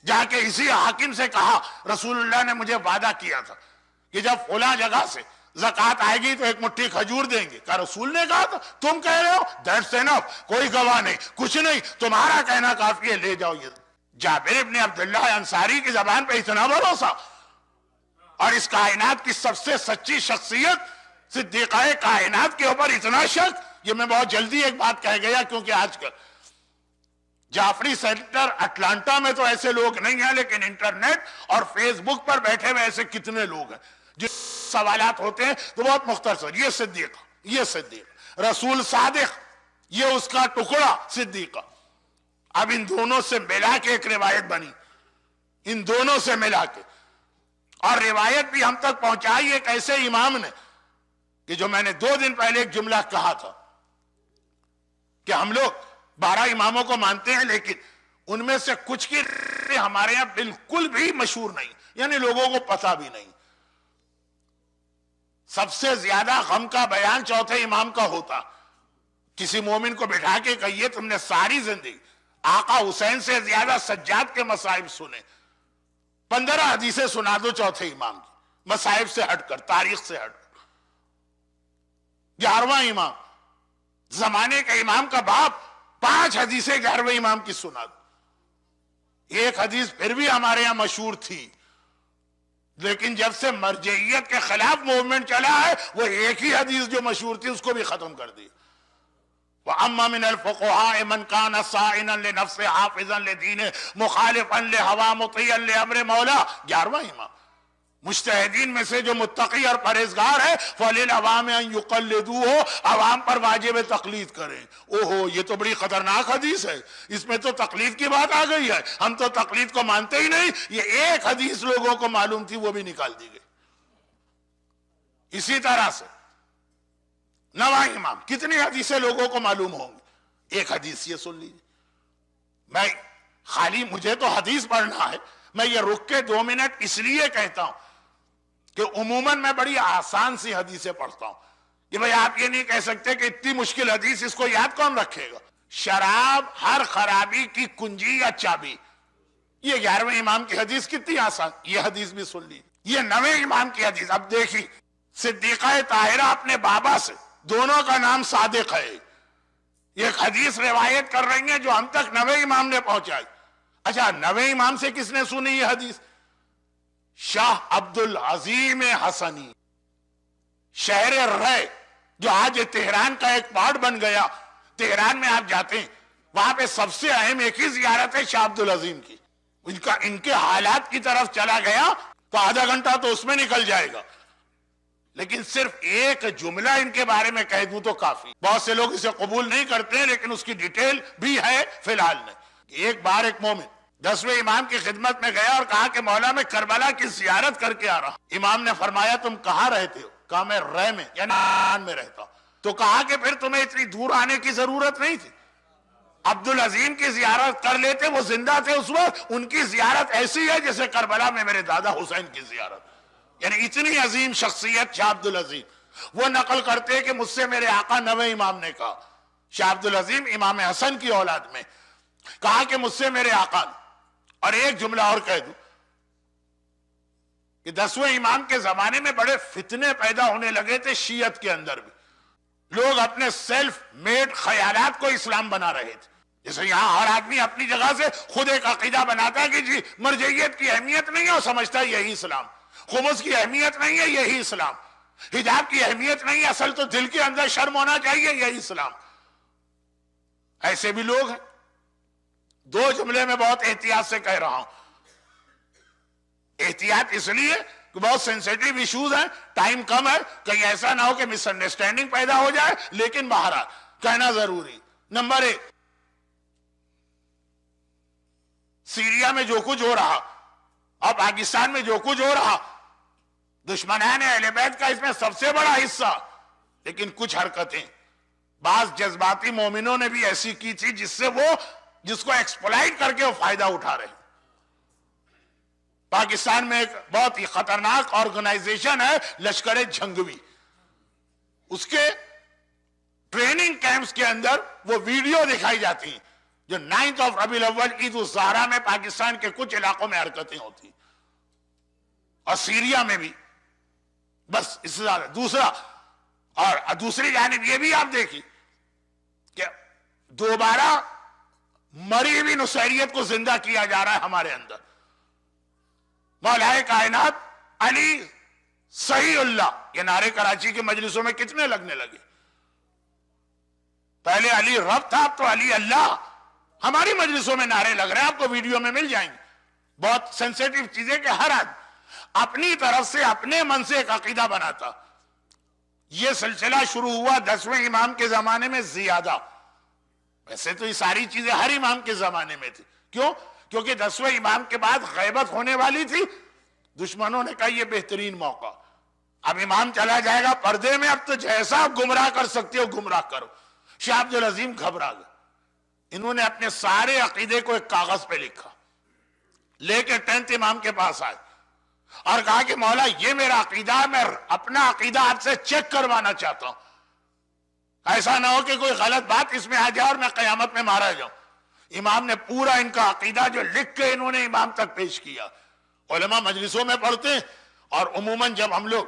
S1: جا کے اسی حاکم سے کہا رسول اللہ نے مجھے وعدہ کیا تھا کہ جب فلاں جگہ سے زکوٰۃ آئے گی تو ایک مٹھی کھجور دیں گے۔ کہا رسول نے کہا تھا، تم کہہ رہے ہو، دیٹس انف، کوئی گواہ نہیں، کچھ نہیں، تمہارا کہنا کافی ہے، لے جاؤ یہ۔ جابر ابن عبداللہ انصاری کی زبان پہ اتنا بھروسہ، اور اس کائنات کی سب سے سچی شخصیت صدیقہ کائنات کے اوپر اتنا شک۔ یہ میں بہت جلدی ایک بات کہہ گیا، کیونکہ آج کل جعفری سینٹر اٹلانٹا میں تو ایسے لوگ نہیں ہیں، لیکن انٹرنیٹ اور فیس بک پر بیٹھے ہوئے ایسے کتنے لوگ ہیں جو سوالات ہوتے ہیں تو بہت مختصر، یہ صدیق رسول صادق، یہ اس کا ٹکڑا صدیقہ۔ اب ان دونوں سے ملا کے ایک روایت بنی، ان دونوں سے ملا کے، اور روایت بھی ہم تک پہنچائی ایک ایسے امام نے کہ جو میں نے 2 دن پہلے ایک جملہ کہا تھا کہ ہم لوگ 12 اماموں کو مانتے ہیں، لیکن ان میں سے کچھ کی ہمارے یہاں بالکل بھی مشہور نہیں، یعنی لوگوں کو پتہ بھی نہیں۔ سب سے زیادہ غم کا بیان چوتھے امام کا ہوتا، کسی مومن کو بٹھا کے کہیے تم نے ساری زندگی آقا حسین سے زیادہ سجاد کے مصائب سنے، 15 حدیثیں سنا دو چوتھے امام کی، مصائب سے ہٹ کر، تاریخ سے ہٹ کر۔ 11واں امام، زمانے کا امام کا باپ، 5 حدیثیں 11ویں امام کی سنا دو۔ ایک حدیث پھر بھی ہمارے یہاں مشہور تھی، لیکن جب سے مرجعیت کے خلاف موومنٹ چلا ہے وہ ایک ہی حدیث جو مشہور تھی اس کو بھی ختم کر دی۔ وَأَمَّا مِنَ الْفُقَهَاءِ مَنْ كَانَ صَائِنًا لِنَفْسِهِ حَافِظًا لِدِينِهِ مُخَالِفًا لِهَوَىٰ مُطِيعًا لِأَمْرِ مَوْلَاهِ۔ 11واں امام، مجتہدین میں سے جو متقی اور پرہیزگار ہے، فَلِلْعَوَامِ أَن يُقَلِّدُوهُ، عوام پر واجب تقلید کریں۔ اوہو، یہ تو بڑی خطرناک حدیث ہے، اس میں تو تقلید کی بات آ گئی ہے، ہم تو تقلید کو مانتے ہی نہیں۔ یہ ایک حدیث لوگوں کو معلوم تھی، وہ بھی نکال دی گئی۔ اسی طرح سے 9واں امام، کتنی حدیثیں لوگوں کو معلوم ہوں گی؟ ایک حدیث یہ سن لیجیے۔ میں خالی مجھے تو حدیث پڑھنا ہے، میں یہ رک کے 2 منٹ اس لیے کہتا ہوں کہ عموماً میں بڑی آسان سی حدیثیں پڑھتا ہوں کہ بھئی آپ یہ نہیں کہہ سکتے کہ اتنی مشکل حدیث اس کو یاد کون رکھے گا۔ شراب ہر خرابی کی کنجی یا چابی، یہ 11ویں امام کی حدیث کتنی آسان، یہ حدیث بھی سن لی۔ یہ 9ویں امام کی حدیث، اب دیکھیں، صدیقہ طاہرہ اپنے بابا سے، دونوں کا نام صادق ہے، ایک حدیث روایت کر رہی ہیں جو ہم تک 9ویں امام نے پہنچائی۔ اچھا، 9ویں امام سے کس نے سنی یہ حدیث؟ شاہ عبد العظیم حسنی، شہر رے، جو آج تہران کا ایک پارٹ بن گیا۔ تہران میں آپ جاتے ہیں، وہاں پہ سب سے اہم ایک ہی زیارت ہے شاہ عبد العظیم کی۔ ان کے حالات کی طرف چلا گیا تو آدھا گھنٹہ تو اس میں نکل جائے گا، لیکن صرف ایک جملہ ان کے بارے میں کہہ دوں تو کافی۔ بہت سے لوگ اسے قبول نہیں کرتے ہیں، لیکن اس کی ڈیٹیل بھی ہے فی الحال میں۔ ایک بار ایک مومن 10ویں امام کی خدمت میں گیا اور کہا کہ مولا میں کربلا کی زیارت کر کے آ رہا۔ امام نے فرمایا تم کہاں رہتے ہو؟ کہا میں رے میں، یعنی میں رہتا ہوں۔ تو کہا کہ پھر تمہیں اتنی دور آنے کی ضرورت نہیں تھی، عبد العظیم کی زیارت کر لیتے، وہ زندہ تھے اس وقت، ان کی زیارت ایسی ہے جیسے کربلا میں میرے دادا حسین کی زیارت۔ یعنی اتنی عظیم شخصیت شاہ عبد العظیم۔ وہ نقل کرتے کہ مجھ سے میرے آقا 9ویں امام نے کہا، شاہ عبد العظیم امام حسن کی اولاد میں، کہا کہ مجھ سے میرے آقا نے، اور ایک جملہ اور کہہ دوں کہ 10ویں امام کے زمانے میں بڑے فتنے پیدا ہونے لگے تھے شیعت کے اندر بھی۔ لوگ اپنے سیلف میڈ خیالات کو اسلام بنا رہے تھے. جیسے یہاں ہر آدمی اپنی جگہ سے خود ایک عقیدہ بناتا ہے کہ جی مرجعیت کی اہمیت نہیں ہے اور سمجھتا ہے یہی اسلام, خمس کی اہمیت نہیں ہے یہی اسلام, حجاب کی اہمیت نہیں ہے, اصل تو دل کے اندر شرم ہونا چاہیے یہی اسلام. ایسے بھی لوگ ہیں. دو جملے میں بہت احتیاط سے کہہ رہا ہوں. احتیاط اس لیے کہ بہت سینسیٹیو ایشوز ہیں, ٹائم کم ہے, کہیں ایسا نہ ہو کہ مس انڈرسٹینڈنگ پیدا ہو جائے, لیکن بہرحال کہنا ضروری. نمبر 1, سیریا میں جو کچھ ہو رہا اور پاکستان میں جو کچھ ہو رہا, دشمنان اہل بیت کا اس میں سب سے بڑا حصہ. لیکن کچھ حرکتیں بعض جذباتی مومنوں نے بھی ایسی کی تھی جس کو ایکسپلائٹ کر کے وہ فائدہ اٹھا رہے ہیں. پاکستان میں ایک بہت ہی خطرناک آرگنائزیشن ہے لشکر جھنگوی. اس کے ٹریننگ کیمپس کے اندر وہ ویڈیو دکھائی جاتی ہیں جو 9 ربیع الاول عید الزہرا میں پاکستان کے کچھ علاقوں میں حرکتیں ہوتی, اور سیریا میں بھی. بس اس سے زیادہ دوسرا, اور دوسری جانب یہ بھی آپ دیکھیں کہ دوبارہ مری ہوئی نصیریت کو زندہ کیا جا رہا ہے ہمارے اندر. مولا کائنات علی صحیح اللہ, یہ نعرے کراچی کے مجلسوں میں کتنے لگنے لگے. پہلے علی رب تھا, اب تو علی اللہ. ہماری مجلسوں میں نعرے لگ رہے ہیں, آپ کو ویڈیو میں مل جائیں گے. بہت سینسیٹیو چیزیں کہ ہر آدمی اپنی طرف سے اپنے من سے ایک عقیدہ بناتا. یہ سلسلہ شروع ہوا 10ویں امام کے زمانے میں زیادہ. ویسے تو یہ ساری چیزیں ہر امام کے زمانے میں تھی. کیوں؟ کیونکہ 10ویں امام کے بعد غیبت ہونے والی تھی. دشمنوں نے کہا یہ بہترین موقع, اب امام چلا جائے گا پردے میں, اب تو جیسا آپ گمراہ کر سکتے ہو گمراہ کرو. شاہ عبدالعظیم گھبرا گئے. انہوں نے اپنے سارے عقیدے کو ایک کاغذ پہ لکھا, لے کے 10th امام کے پاس آئے اور کہا کہ مولا یہ میرا عقیدہ ہے, میں اپنا عقیدہ آپ سے چیک کروانا چاہتا ہوں. ایسا نہ ہو کہ کوئی غلط بات اس میں آ جائے اور میں قیامت میں مارا جاؤں. امام نے پورا ان کا عقیدہ جو لکھ کے انہوں نے امام تک پیش کیا. علماء مجلسوں میں پڑھتے ہیں, اور عموماً جب ہم لوگ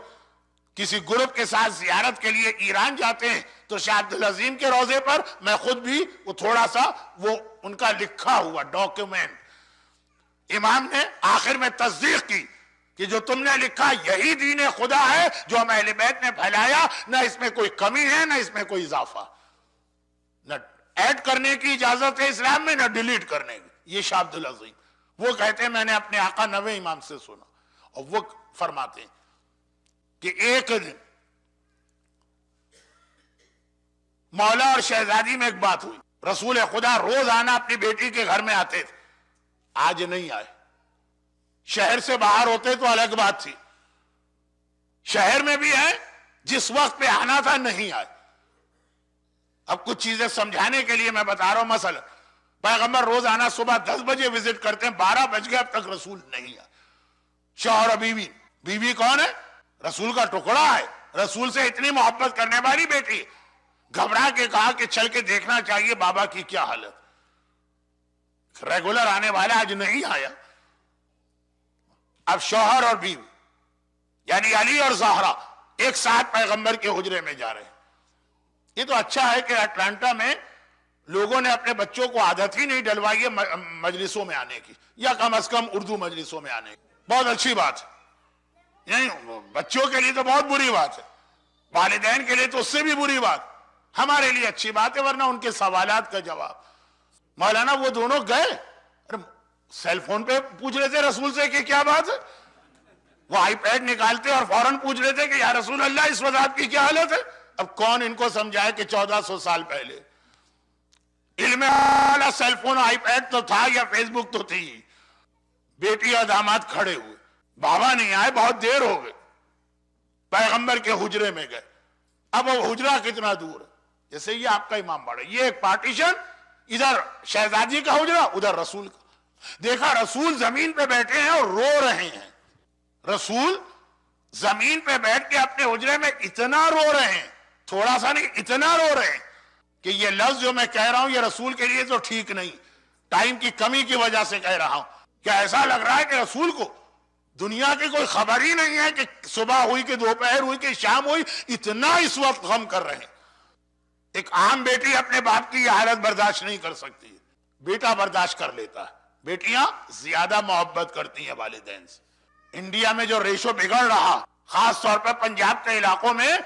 S1: کسی گروپ کے ساتھ زیارت کے لیے ایران جاتے ہیں تو شاہ عبدالعظیم کے روضے پر میں خود بھی وہ تھوڑا سا وہ ان کا لکھا ہوا ڈاکیومنٹ, امام نے آخر میں تصدیق کی کہ جو تم نے لکھا یہی دین خدا ہے جو ہم اہل بیت نے پھیلایا, نہ اس میں کوئی کمی ہے نہ اس میں کوئی اضافہ, نہ ایڈ کرنے کی اجازت ہے اسلام میں نہ ڈیلیٹ کرنے کی. یہ شاہ عبدالعظیم وہ کہتے ہیں میں نے اپنے آقا 9ویں امام سے سنا, اور وہ فرماتے ہیں کہ ایک دن مولا اور شہزادی میں ایک بات ہوئی. رسول خدا روز آنا اپنی بیٹی کے گھر میں آتے تھے, آج نہیں آئے. شہر سے باہر ہوتے تو الگ بات تھی, شہر میں بھی ہے, جس وقت پہ آنا تھا نہیں آئے. اب کچھ چیزیں سمجھانے کے لیے میں بتا رہا ہوں. مثلا پیغمبر روزانہ صبح 10 بجے وزٹ کرتے ہیں, 12 بج گئے اب تک رسول نہیں آئے. شوہر اور بیوی, بیوی کون ہے؟ رسول کا ٹکڑا ہے, رسول سے اتنی محبت کرنے والی بیٹی. گھبرا کے کہا کہ چل کے دیکھنا چاہیے بابا کی کیا حالت. ریگولر آنے والا آج نہیں آیا. اب شوہر اور بیوی یعنی علی اور زہرا ایک ساتھ پیغمبر کے حجرے میں جا رہے ہیں. یہ تو اچھا ہے کہ اٹلانٹا میں لوگوں نے اپنے بچوں کو عادت ہی نہیں ڈلوائی ہے مجلسوں میں آنے کی, یا کم از کم اردو مجلسوں میں آنے کی. بہت اچھی بات ہے, نہیں بچوں کے لیے تو بہت بری بات ہے, والدین کے لیے تو اس سے بھی بری بات. ہمارے لیے اچھی بات ہے, ورنہ ان کے سوالات کا جواب. مولانا وہ دونوں گئے, سیل فون پہ پوچھ رہے تھے رسول سے کہ کیا بات ہے, وہ آئی پیڈ نکالتے اور فوراً پوچھ رہے تھے کہ یا رسول اللہ اس وقت آپ کی کیا حالت ہے. اب کون ان کو سمجھائے کہ 1400 سال پہلے علم والا سیل فون آئی پیڈ تو تھا یا فیس بک تو تھی. بیٹی اور داماد کھڑے ہوئے, بابا نہیں آئے, بہت دیر ہو گئے. پیغمبر کے حجرے میں گئے. اب وہ حجرہ کتنا دور ہے, جیسے یہ آپ کا امام باڑا, یہ ایک پارٹیشن, ادھر شہزادی کا حجرہ ادھر رسول کا. دیکھا رسول زمین پہ بیٹھے ہیں اور رو رہے ہیں. رسول زمین پہ بیٹھ کے اپنے حجرے میں اتنا رو رہے ہیں, تھوڑا سا نہیں اتنا رو رہے ہیں کہ یہ لفظ جو میں کہہ رہا ہوں یہ رسول کے لیے تو ٹھیک نہیں, ٹائم کی کمی کی وجہ سے کہہ رہا ہوں. کیا ایسا لگ رہا ہے کہ رسول کو دنیا کی کوئی خبر ہی نہیں ہے کہ صبح ہوئی کہ دوپہر ہوئی کہ شام ہوئی, اتنا اس وقت غم کر رہے ہیں. ایک عام بیٹی اپنے باپ کی یہ حالت برداشت نہیں کر سکتی، بیٹا برداشت کر لیتا ہے، بیٹیاں زیادہ محبت کرتی ہیں والدین سے۔ انڈیا میں جو ریشو بگڑ رہا، خاص طور پر پنجاب کے علاقوں میں،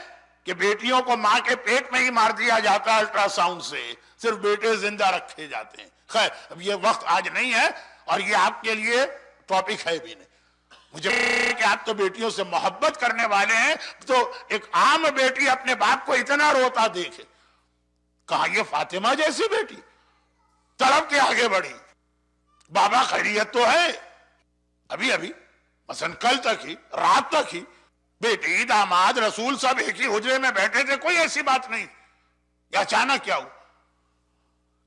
S1: کہ بیٹیوں کو ماں کے پیٹ میں ہی مار دیا جاتا ہے الٹرا ساؤنڈ سے، صرف بیٹے زندہ رکھے جاتے ہیں۔ خیر اب یہ وقت آج نہیں ہے اور یہ آپ کے لیے ٹاپک ہے بھی نہیں۔ مجھے کہ آپ تو بیٹیوں سے محبت کرنے والے ہیں، تو ایک عام بیٹی اپنے باپ کو اتنا روتا دیکھے، کہا یہ فاطمہ جیسی بیٹی تڑپ کے آگے بڑھی، بابا خیریت تو ہے؟ ابھی مثلا کل تک ہی، رات تک ہی بیٹی داماد رسول سب ایک ہی حجرے میں بیٹھے تھے، کوئی ایسی بات نہیں۔ یہ اچانک کیا ہو؟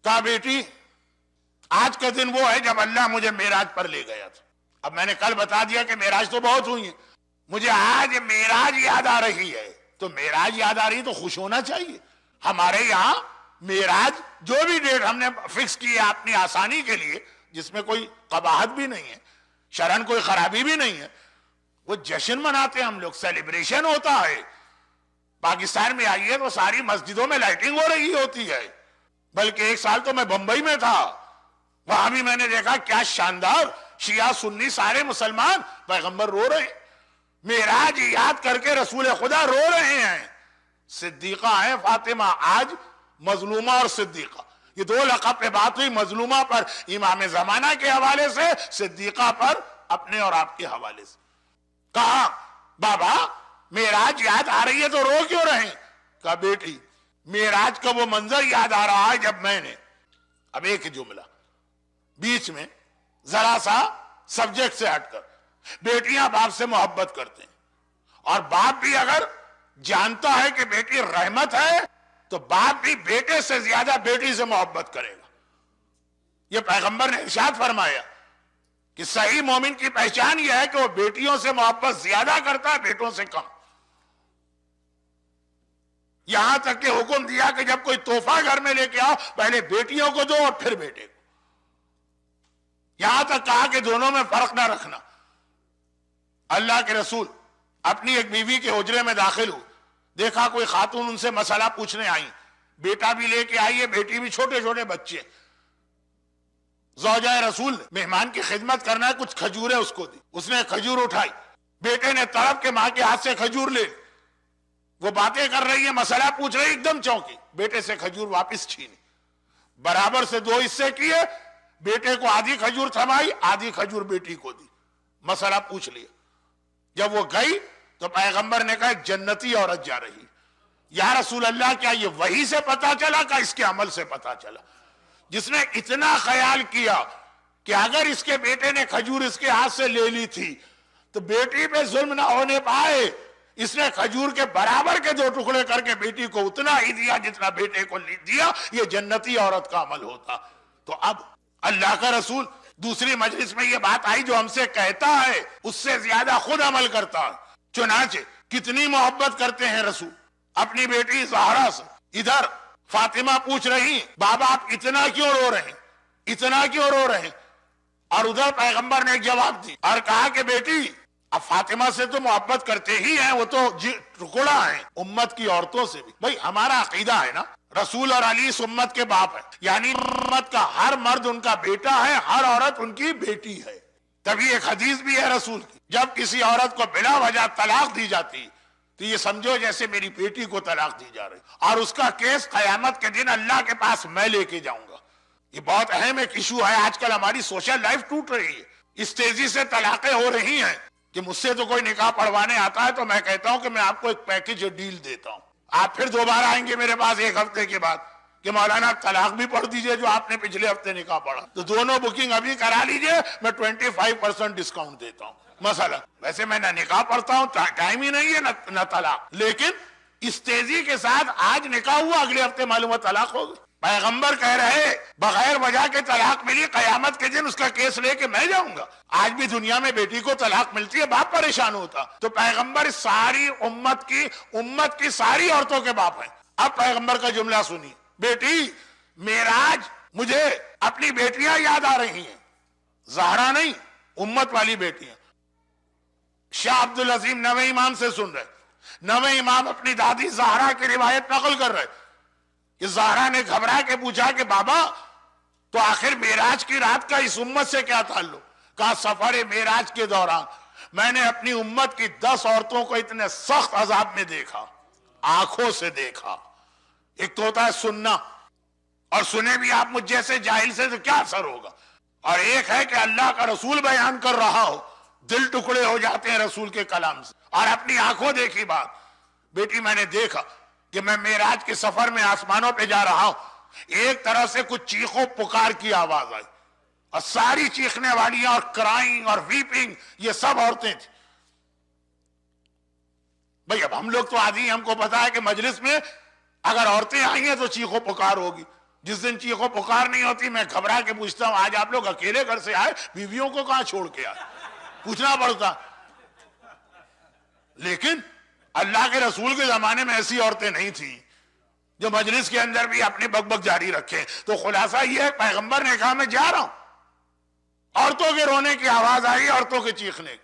S1: کہا بیٹی آج کا دن وہ ہے جب اللہ مجھے معراج پر لے گیا تھا۔ اب میں نے کل بتا دیا کہ معراج تو بہت ہوئی ہیں، مجھے آج معراج یاد آ رہی ہے، تو معراج یاد آ رہی تو خوش ہونا چاہیے۔ ہمارے یہاں معراج جو بھی ڈیٹ ہم نے فکس کی ہے اپنی آسانی کے لیے، جس میں کوئی قباحت بھی نہیں ہے، شرعن کوئی خرابی بھی نہیں ہے، وہ جشن مناتے ہیں ہم لوگ، سیلیبریشن ہوتا ہے۔ پاکستان میں آئیے تو ساری مسجدوں میں لائٹنگ ہو رہی ہوتی ہے، بلکہ ایک سال تو میں بمبئی میں تھا، وہاں بھی میں نے دیکھا کیا شاندار، شیعہ سنی سارے مسلمان، پیغمبر رو رہے ہیں، معراج یاد کر کے رسول خدا رو رہے ہیں۔ صدیقہ ہیں فاطمہ، آج مظلومہ اور صدیقہ، یہ دو لقب پہ بات ہوئی، مظلومہ پر امام زمانہ کے حوالے سے، صدیقہ پر اپنے اور آپ کے حوالے سے۔ کہا بابا معراج یاد آ رہی ہے تو رو کیوں رہے ہیں؟ کہا بیٹی معراج کا وہ منظر یاد آ رہا ہے جب میں نے، اب ایک جملہ بیچ میں ذرا سا سبجیکٹ سے ہٹ کر، بیٹیاں باپ سے محبت کرتے ہیں، اور باپ بھی اگر جانتا ہے کہ بیٹی رحمت ہے تو باپ بھی بیٹے سے زیادہ بیٹی سے محبت کرے گا۔ یہ پیغمبر نے ارشاد فرمایا کہ صحیح مومن کی پہچان یہ ہے کہ وہ بیٹیوں سے محبت زیادہ کرتا ہے، بیٹوں سے کم۔ یہاں تک کہ حکم دیا کہ جب کوئی تحفہ گھر میں لے کے آؤ پہلے بیٹیوں کو دو اور پھر بیٹے کو، یہاں تک کہا کہ دونوں میں فرق نہ رکھنا۔ اللہ کے رسول اپنی ایک بیوی کے حجرے میں داخل ہوئے، دیکھا کوئی خاتون ان سے مسئلہ پوچھنے آئی، بیٹا بھی لے کے آئی ہے، بیٹی بھی، چھوٹے چھوٹے بچے۔ زوجہ رسول نے مہمان کی خدمت کرنا ہے، کچھ کھجوریں اس کو دی، اس نے کھجور اٹھائی، بیٹے نے تڑپ کے ماں کے ہاتھ سے کھجور لے، وہ باتیں کر رہی ہے، مسئلہ پوچھ رہی، ایک دم چونکی، بیٹے سے کھجور واپس چھینی، برابر سے دو حصے کیے، بیٹے کو آدھی کھجور تھمائی، آدھی کھجور بیٹی کو دی، مسئلہ پوچھ لیا۔ جب وہ گئی تو پیغمبر نے کہا ایک جنتی عورت جا رہی، یا رسول اللہ کیا یہ وحی سے پتا چلا کہ اس کے عمل سے پتا چلا؟ جس نے اتنا خیال کیا کہ اگر اس کے بیٹے نے کھجور اس کے ہاتھ سے لے لی تھی تو بیٹی پہ ظلم نہ ہونے پائے، اس نے کھجور کے برابر کے دو ٹکڑے کر کے بیٹی کو اتنا ہی دیا جتنا بیٹے کو دیا، یہ جنتی عورت کا عمل ہوتا۔ تو اب اللہ کا رسول دوسری مجلس میں یہ بات آئی جو ہم سے کہتا ہے اس سے زیادہ خود عمل کرتا ہے۔ چنانچہ کتنی محبت کرتے ہیں رسول اپنی بیٹی زہرا سے۔ ادھر فاطمہ پوچھ رہی بابا آپ اتنا کیوں رو رہے ہیں، اتنا کیوں رو رہے ہیں، اور ادھر پیغمبر نے ایک جواب دی اور کہا کہ بیٹی اب فاطمہ سے تو محبت کرتے ہی ہیں، وہ تو ٹکڑا ہیں، امت کی عورتوں سے بھی۔ بھئی ہمارا عقیدہ ہے نا رسول اور علی اس امت کے باپ ہیں، یعنی امت کا ہر مرد ان کا بیٹا ہے، ہر عورت ان کی بیٹی ہے۔ تبھی ایک حدیث بھی ہے رسول کی، جب کسی عورت کو بلا وجہ طلاق دی جاتی تو یہ سمجھو جیسے میری بیٹی کو طلاق دی جا رہی، اور اس کا کیس قیامت کے دن اللہ کے پاس میں لے کے جاؤں گا۔ یہ بہت اہم ایک ایشو ہے، آج کل ہماری سوشل لائف ٹوٹ رہی ہے، اس تیزی سے طلاقیں ہو رہی ہیں کہ مجھ سے تو کوئی نکاح پڑھوانے آتا ہے تو میں کہتا ہوں کہ میں آپ کو ایک پیکج ڈیل دیتا ہوں، آپ پھر دوبارہ آئیں گے میرے پاس ایک ہفتے کے بعد کہ مولانا طلاق بھی پڑھ دیجئے جو آپ نے پچھلے ہفتے نکاح پڑھا، تو دونوں بکنگ ابھی کرا لیجئے، میں 25% ڈسکاؤنٹ دیتا ہوں۔ مسئلہ ویسے میں نہ نکاح پڑھتا ہوں، ٹائم ہی نہیں ہے، نہ طلاق، لیکن اس تیزی کے ساتھ آج نکاح ہوا اگلے ہفتے معلوم ہے طلاق ہو گئی۔ پیغمبر کہہ رہے بغیر وجہ کے طلاق ملی، قیامت کے دن اس کا کیس لے کے میں جاؤں گا۔ آج بھی دنیا میں بیٹی کو طلاق ملتی ہے، باپ پریشان ہوتا، تو پیغمبر ساری امت کی ساری عورتوں کے باپ ہیں۔ اب پیغمبر کا جملہ سنی، بیٹی معراج مجھے اپنی بیٹیاں یاد آ رہی ہیں، زہرا نہیں، امت والی بیٹیاں۔ شاہ عبدالعظیم نویں امام سے سن رہے، نویں امام اپنی دادی زہرا کی روایت نقل کر رہے، کہ زہرا نے گھبرا کے پوچھا کہ بابا تو آخر معراج کی رات کا اس امت سے کیا تعلق؟ کہا سفر معراج کے دوران میں نے اپنی امت کی 10 عورتوں کو اتنے سخت عذاب میں دیکھا، آنکھوں سے دیکھا۔ ایک تو ہوتا ہے سننا، اور سنے بھی آپ مجھ جیسے جاہل سے تو کیا اثر ہوگا، اور ایک ہے کہ اللہ کا رسول بیان کر رہا ہو، دل ٹکڑے ہو جاتے ہیں رسول کے کلام سے، اور اپنی آنکھوں دیکھی بات۔ بیٹی میں نے دیکھا کہ میں معراج کے سفر میں آسمانوں پہ جا رہا ہوں، ایک طرح سے کچھ چیخوں پکار کی آواز آئی، اور ساری چیخنے والیاں اور کرائنگ اور ویپنگ یہ سب عورتیں تھیں۔ بھئی اب ہم لوگ تو عادی ہیں، ہم کو پتا ہے کہ مجلس میں اگر عورتیں آئی ہیں تو چیخوں پکار ہوگی۔ جس دن چیخوں پکار نہیں ہوتی میں گھبرا کے پوچھتا ہوں آج آپ لوگ اکیلے گھر سے آئے، بیویوں کو کہاں چھوڑ کے آئے؟ پوچھنا پڑتا۔ لیکن اللہ کے رسول کے زمانے میں ایسی عورتیں نہیں تھیں جو مجلس کے اندر بھی اپنی بک بک جاری رکھیں۔ تو خلاصہ یہ ہے، پیغمبر نے کہا میں جا رہا ہوں، عورتوں کے رونے کی آواز آئی، عورتوں کے چیخنے،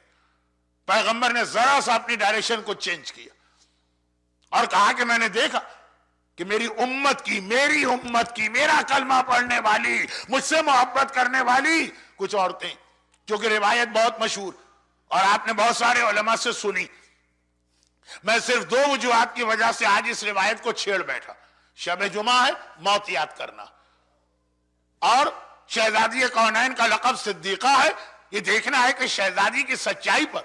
S1: پیغمبر نے ذرا سا اپنی ڈائریکشن کو چینج کیا اور کہا کہ میں نے دیکھا کہ میری امت کی میرا کلمہ پڑھنے والی، مجھ سے محبت کرنے والی کچھ عورتیں، کیونکہ روایت بہت مشہور اور آپ نے بہت سارے علماء سے سنی، میں صرف 2 وجوہات کی وجہ سے آج اس روایت کو چھیڑ بیٹھا۔ شب جمعہ ہے، موت یاد کرنا، اور شہزادی کونین کا لقب صدیقہ ہے، یہ دیکھنا ہے کہ شہزادی کی سچائی پر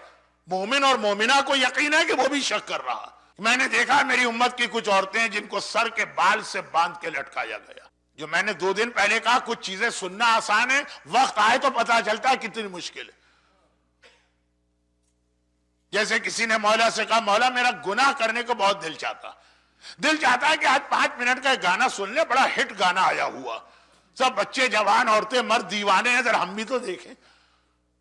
S1: مومن اور مومنہ کو یقین ہے کہ وہ بھی شک کر رہا۔ میں نے دیکھا میری امت کی کچھ عورتیں جن کو سر کے بال سے باندھ کے لٹکایا گیا۔ جو میں نے 2 دن پہلے کہا کچھ چیزیں سننا آسان ہے، وقت آئے تو پتا چلتا ہے کتنی مشکل ہے۔ جیسے کسی نے مولا سے کہا مولا میرا گناہ کرنے کو بہت دل چاہتا ہے کہ آج 5 منٹ کا ایک گانا سن لے، بڑا ہٹ گانا آیا ہوا، سب بچے جوان عورتیں مرد دیوانے ہیں، ذرا ہم بھی تو دیکھیں۔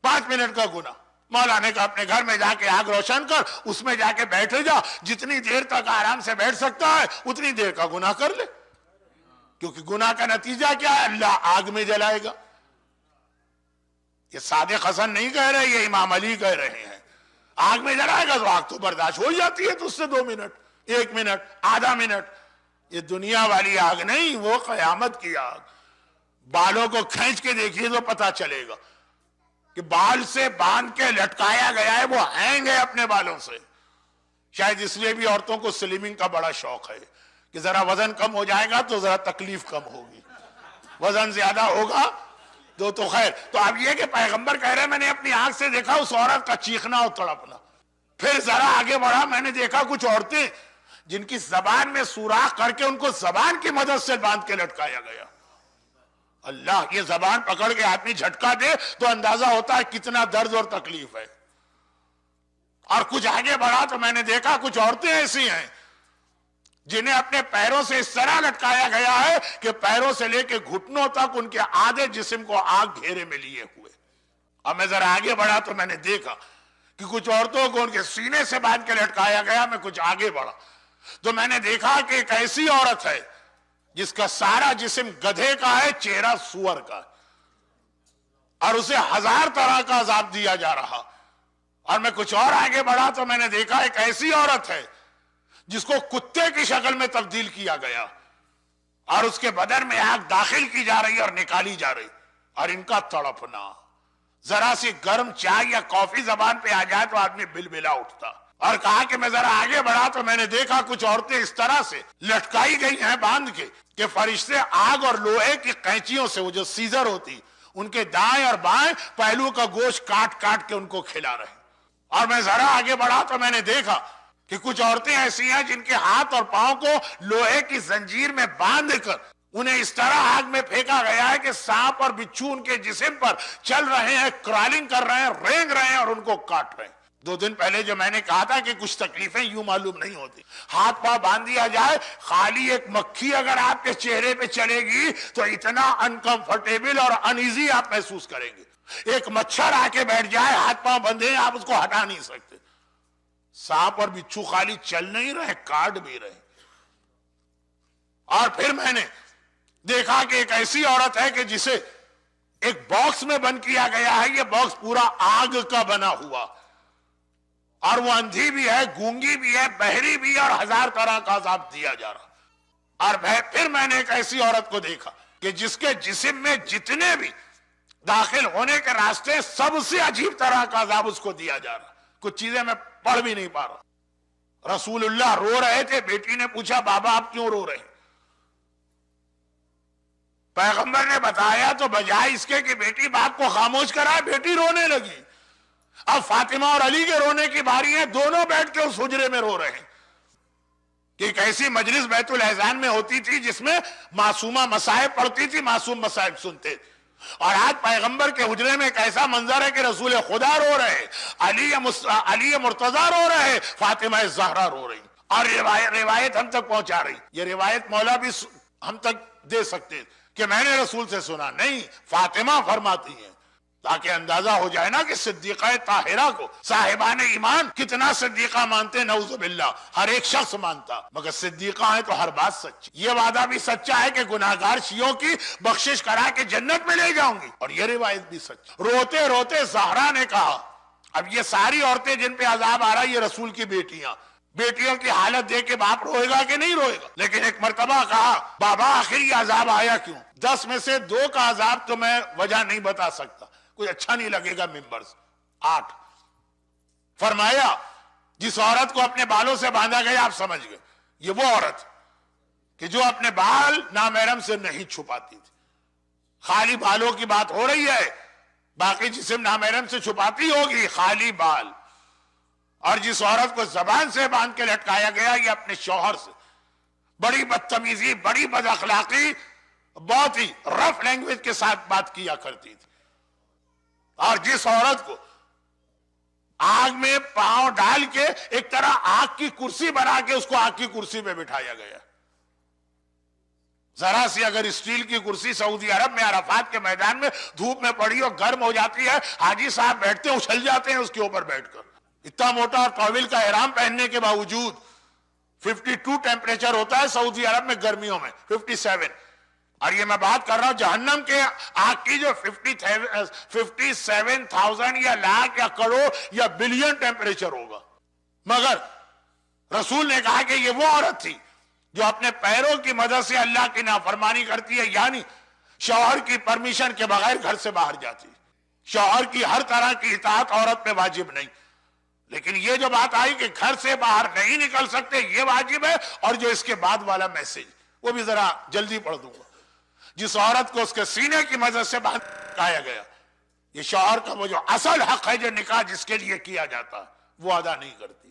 S1: 5 منٹ کا گناہ، مولا نے کہا اپنے گھر میں جا کے آگ روشن کر، اس میں جا کے بیٹھ جا، جتنی دیر تک آرام سے بیٹھ سکتا ہے اتنی دیر کا گناہ کر لے، کیونکہ گناہ کا نتیجہ کیا ہے؟ اللہ آگ میں جلائے گا۔ یہ صادق حسن نہیں کہہ رہے، یہ امام علی کہہ رہے ہیں۔ آگ میں جلائے گا تو آگ تو برداشت ہو جاتی ہے، تو اس سے 2 منٹ، 1 منٹ، آدھا منٹ، یہ دنیا والی آگ نہیں، وہ قیامت کی آگ۔ بالوں کو کھینچ کے دیکھیے تو پتا چلے گا کہ بال سے باندھ کے لٹکایا گیا ہے، وہ ہینگ ہے اپنے بالوں سے۔ شاید اس لیے بھی عورتوں کو سلمنگ کا بڑا شوق ہے کہ ذرا وزن کم ہو جائے گا تو ذرا تکلیف کم ہوگی، وزن زیادہ ہوگا تو خیر۔ تو اب یہ کہ پیغمبر کہہ رہے میں نے اپنی آنکھ سے دیکھا اس عورت کا چیخنا اور تڑپنا۔ پھر ذرا آگے بڑھا، میں نے دیکھا کچھ عورتیں جن کی زبان میں سوراخ کر کے ان کو زبان کی مدد سے باندھ کے لٹکایا گیا۔ اللہ، یہ زبان پکڑ کے آدمی جھٹکا دے تو اندازہ ہوتا ہے کتنا درد اور تکلیف ہے۔ اور کچھ آگے بڑھا تو میں نے دیکھا کچھ عورتیں ایسی ہیں جنہیں اپنے پیروں سے اس طرح لٹکایا گیا ہے کہ پیروں سے لے کے گھٹنوں تک ان کے آدھے جسم کو آگ گھیرے میں لیے ہوئے۔ اب میں ذرا آگے بڑھا تو میں نے دیکھا کہ کچھ عورتوں کو ان کے سینے سے باندھ کے لٹکایا گیا۔ میں کچھ آگے بڑھا تو میں نے دیکھا کہ ایک ایسی عورت ہے جس کا سارا جسم گدھے کا ہے، چہرہ سور کا، اور اسے 1000 طرح کا عذاب دیا جا رہا۔ اور میں کچھ اور آگے بڑھا تو میں نے دیکھا ایک ایسی عورت ہے جس کو کتے کی شکل میں تبدیل کیا گیا، اور اس کے بدن میں آگ داخل کی جا رہی اور نکالی جا رہی، اور ان کا تڑپنا، ذرا سی گرم چائے یا کافی زبان پہ آ جائے تو آدمی بلبلا اٹھتا۔ اور کہا کہ میں ذرا آگے بڑھا تو میں نے دیکھا کچھ عورتیں اس طرح سے لٹکائی گئی ہیں باندھ کے کہ فرشتے آگ اور لوہے کی قینچیوں سے، وہ جو سیزر ہوتی، ان کے دائیں اور بائیں پہلو کا گوشت کاٹ کاٹ کے ان کو کھلا رہے۔ اور میں ذرا آگے بڑھا تو میں نے دیکھا کہ کچھ عورتیں ایسی ہیں جن کے ہاتھ اور پاؤں کو لوہے کی زنجیر میں باندھ کر انہیں اس طرح آگ میں پھینکا گیا ہے کہ سانپ اور بچھو ان کے جسم پر چل رہے ہیں، کرالنگ کر رہے ہیں، رینگ رہے ہیں اور ان کو کاٹ رہے ہیں۔ 2 دن پہلے جو میں نے کہا تھا کہ کچھ تکلیفیں یوں معلوم نہیں ہوتی، ہاتھ پاؤں باندھ دیا جائے، خالی ایک مکھی اگر آپ کے چہرے پہ چلے گی تو اتنا انکمفرٹیبل اور انیزی آپ محسوس کریں گے۔ ایک مچھر آ کے بیٹھ جائے، ہاتھ پاؤں بندھے ہیں، آپ اس کو ہٹا نہیں سکتے۔ سانپ اور بچھو خالی چل نہیں رہے، کاٹ بھی رہے۔ اور پھر میں نے دیکھا کہ ایک ایسی عورت ہے کہ جسے ایک باکس میں بند کیا گیا ہے، یہ باکس پورا آگ کا بنا ہوا، اور وہ اندھی بھی ہے، گونگی بھی ہے، بہری بھی ہے، اور 1000 طرح کا عذاب دیا جا رہا۔ اور پھر میں نے ایک ایسی عورت کو دیکھا کہ جس کے جسم میں جتنے بھی داخل ہونے کے راستے سب سے عجیب طرح کا عذاب اس کو دیا جا رہا. کچھ چیزیں میں پڑھ بھی نہیں پا رہا. رسول اللہ رو رہے تھے. بیٹی نے پوچھا بابا آپ کیوں رو رہے ہیں؟ پیغمبر نے بتایا تو بجائے اس کے کہ بیٹی باپ کو خاموش کرائے بیٹی رونے لگی. اب فاطمہ اور علی کے رونے کی باری ہے. دونوں بیٹھ کے اس حجرے میں رو رہے ہیں کہ ایک ایسی مجلس بیت الاذان میں ہوتی تھی جس میں معصومہ مصائب پڑھتی تھی, معصوم مصائب سنتے. اور آج پیغمبر کے حجرے میں ایک ایسا منظر ہے کہ رسول خدا رو رہے, علی مرتضی رو رہے, فاطمہ زہرا رو رہی. اور روایت ہم تک پہنچا رہی. یہ روایت مولا بھی ہم تک دے سکتے کہ میں نے رسول سے سنا نہیں, فاطمہ فرماتی ہیں, تاکہ اندازہ ہو جائے نا کہ صدیقہ طاہرہ کو صاحبان ایمان کتنا صدیقہ مانتے. نعوذ باللہ ہر ایک شخص مانتا, مگر صدیقہ ہے تو ہر بات سچی. یہ وعدہ بھی سچا ہے کہ گناہگار شیعوں کی بخشش کرا کے جنت میں لے جاؤں گی, اور یہ روایت بھی سچ. روتے روتے زہرا نے کہا, اب یہ ساری عورتیں جن پہ عذاب آ رہا ہے یہ رسول کی بیٹیاں, بیٹیوں کی حالت دیکھ کے باپ روئے گا کہ نہیں روئے گا. لیکن ایک مرتبہ کہا بابا آخر یہ عذاب آیا کیوں؟ 10 میں سے 2 کا عذاب تو میں وجہ نہیں بتا سکتا, کوئی اچھا نہیں لگے گا ممبر سے. 8 فرمایا جس عورت کو اپنے بالوں سے باندھا گیا, آپ سمجھ گئے یہ وہ عورت کہ جو اپنے بال نامحرم سے نہیں چھپاتی تھی. خالی بالوں کی بات ہو رہی ہے, باقی جسم نامحرم سے چھپاتی ہوگی, خالی بال. اور جس عورت کو زبان سے باندھ کے لٹکایا گیا یہ اپنے شوہر سے بڑی بدتمیزی, بڑی بد اخلاقی, بہت ہی رف لینگویج کے ساتھ بات کیا کرتی تھی. اور جس عورت کو آگ میں پاؤں ڈال کے ایک طرح آگ کی کرسی بنا کے اس کو آگ کی کرسی پہ بٹھایا گیا. ذرا سی اگر اسٹیل کی کرسی سعودی عرب میں عرفات کے میدان میں دھوپ میں پڑی اور گرم ہو جاتی ہے, حاجی صاحب بیٹھتے ہیں اچھل جاتے ہیں اس کے اوپر بیٹھ کر. اتنا موٹا اور طویل کا احرام پہننے کے باوجود 52 ٹیمپریچر ہوتا ہے سعودی عرب میں گرمیوں میں, 57. اور یہ میں بات کر رہا ہوں جہنم کے آگ کی جو 57,000 یا لاکھ یا کروڑ یا بلین ٹیمپریچر ہوگا. مگر رسول نے کہا کہ یہ وہ عورت تھی جو اپنے پیروں کی مدد سے اللہ کی نافرمانی کرتی ہے, یعنی شوہر کی پرمیشن کے بغیر گھر سے باہر جاتی. شوہر کی ہر طرح کی اطاعت عورت پہ واجب نہیں, لیکن یہ جو بات آئی کہ گھر سے باہر نہیں نکل سکتے یہ واجب ہے. اور جو اس کے بعد والا میسج وہ بھی ذرا جلدی پڑھ دوں گا. جس عورت کو اس کے سینے کی مدد سے باہر نکایا گیا, یہ شوہر کا وہ جو اصل حق ہے جو نکاح جس کے لیے کیا جاتا وہ ادا نہیں کرتی.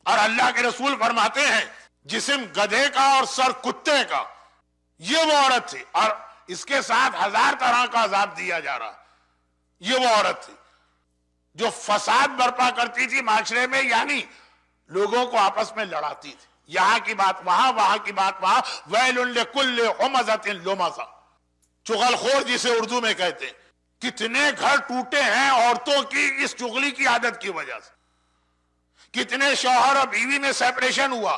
S1: اور اللہ کے رسول فرماتے ہیں جسم گدھے کا اور سر کتے کا, یہ وہ عورت تھی. اور اس کے ساتھ 1000 طرح کا عذاب دیا جا رہا. یہ وہ عورت تھی جو فساد برپا کرتی تھی معاشرے میں, یعنی لوگوں کو آپس میں لڑاتی تھی. یہاں کی بات وہاں, وہاں کی بات وہاں. ویل لکل ہمزۃ لمزہ, چغل خور جسے اردو میں کہتے ہیں. کتنے گھر ٹوٹے ہیں عورتوں کی اس چغلی کی عادت کی وجہ سے. کتنے شوہر اور بیوی میں سیپریشن ہوا,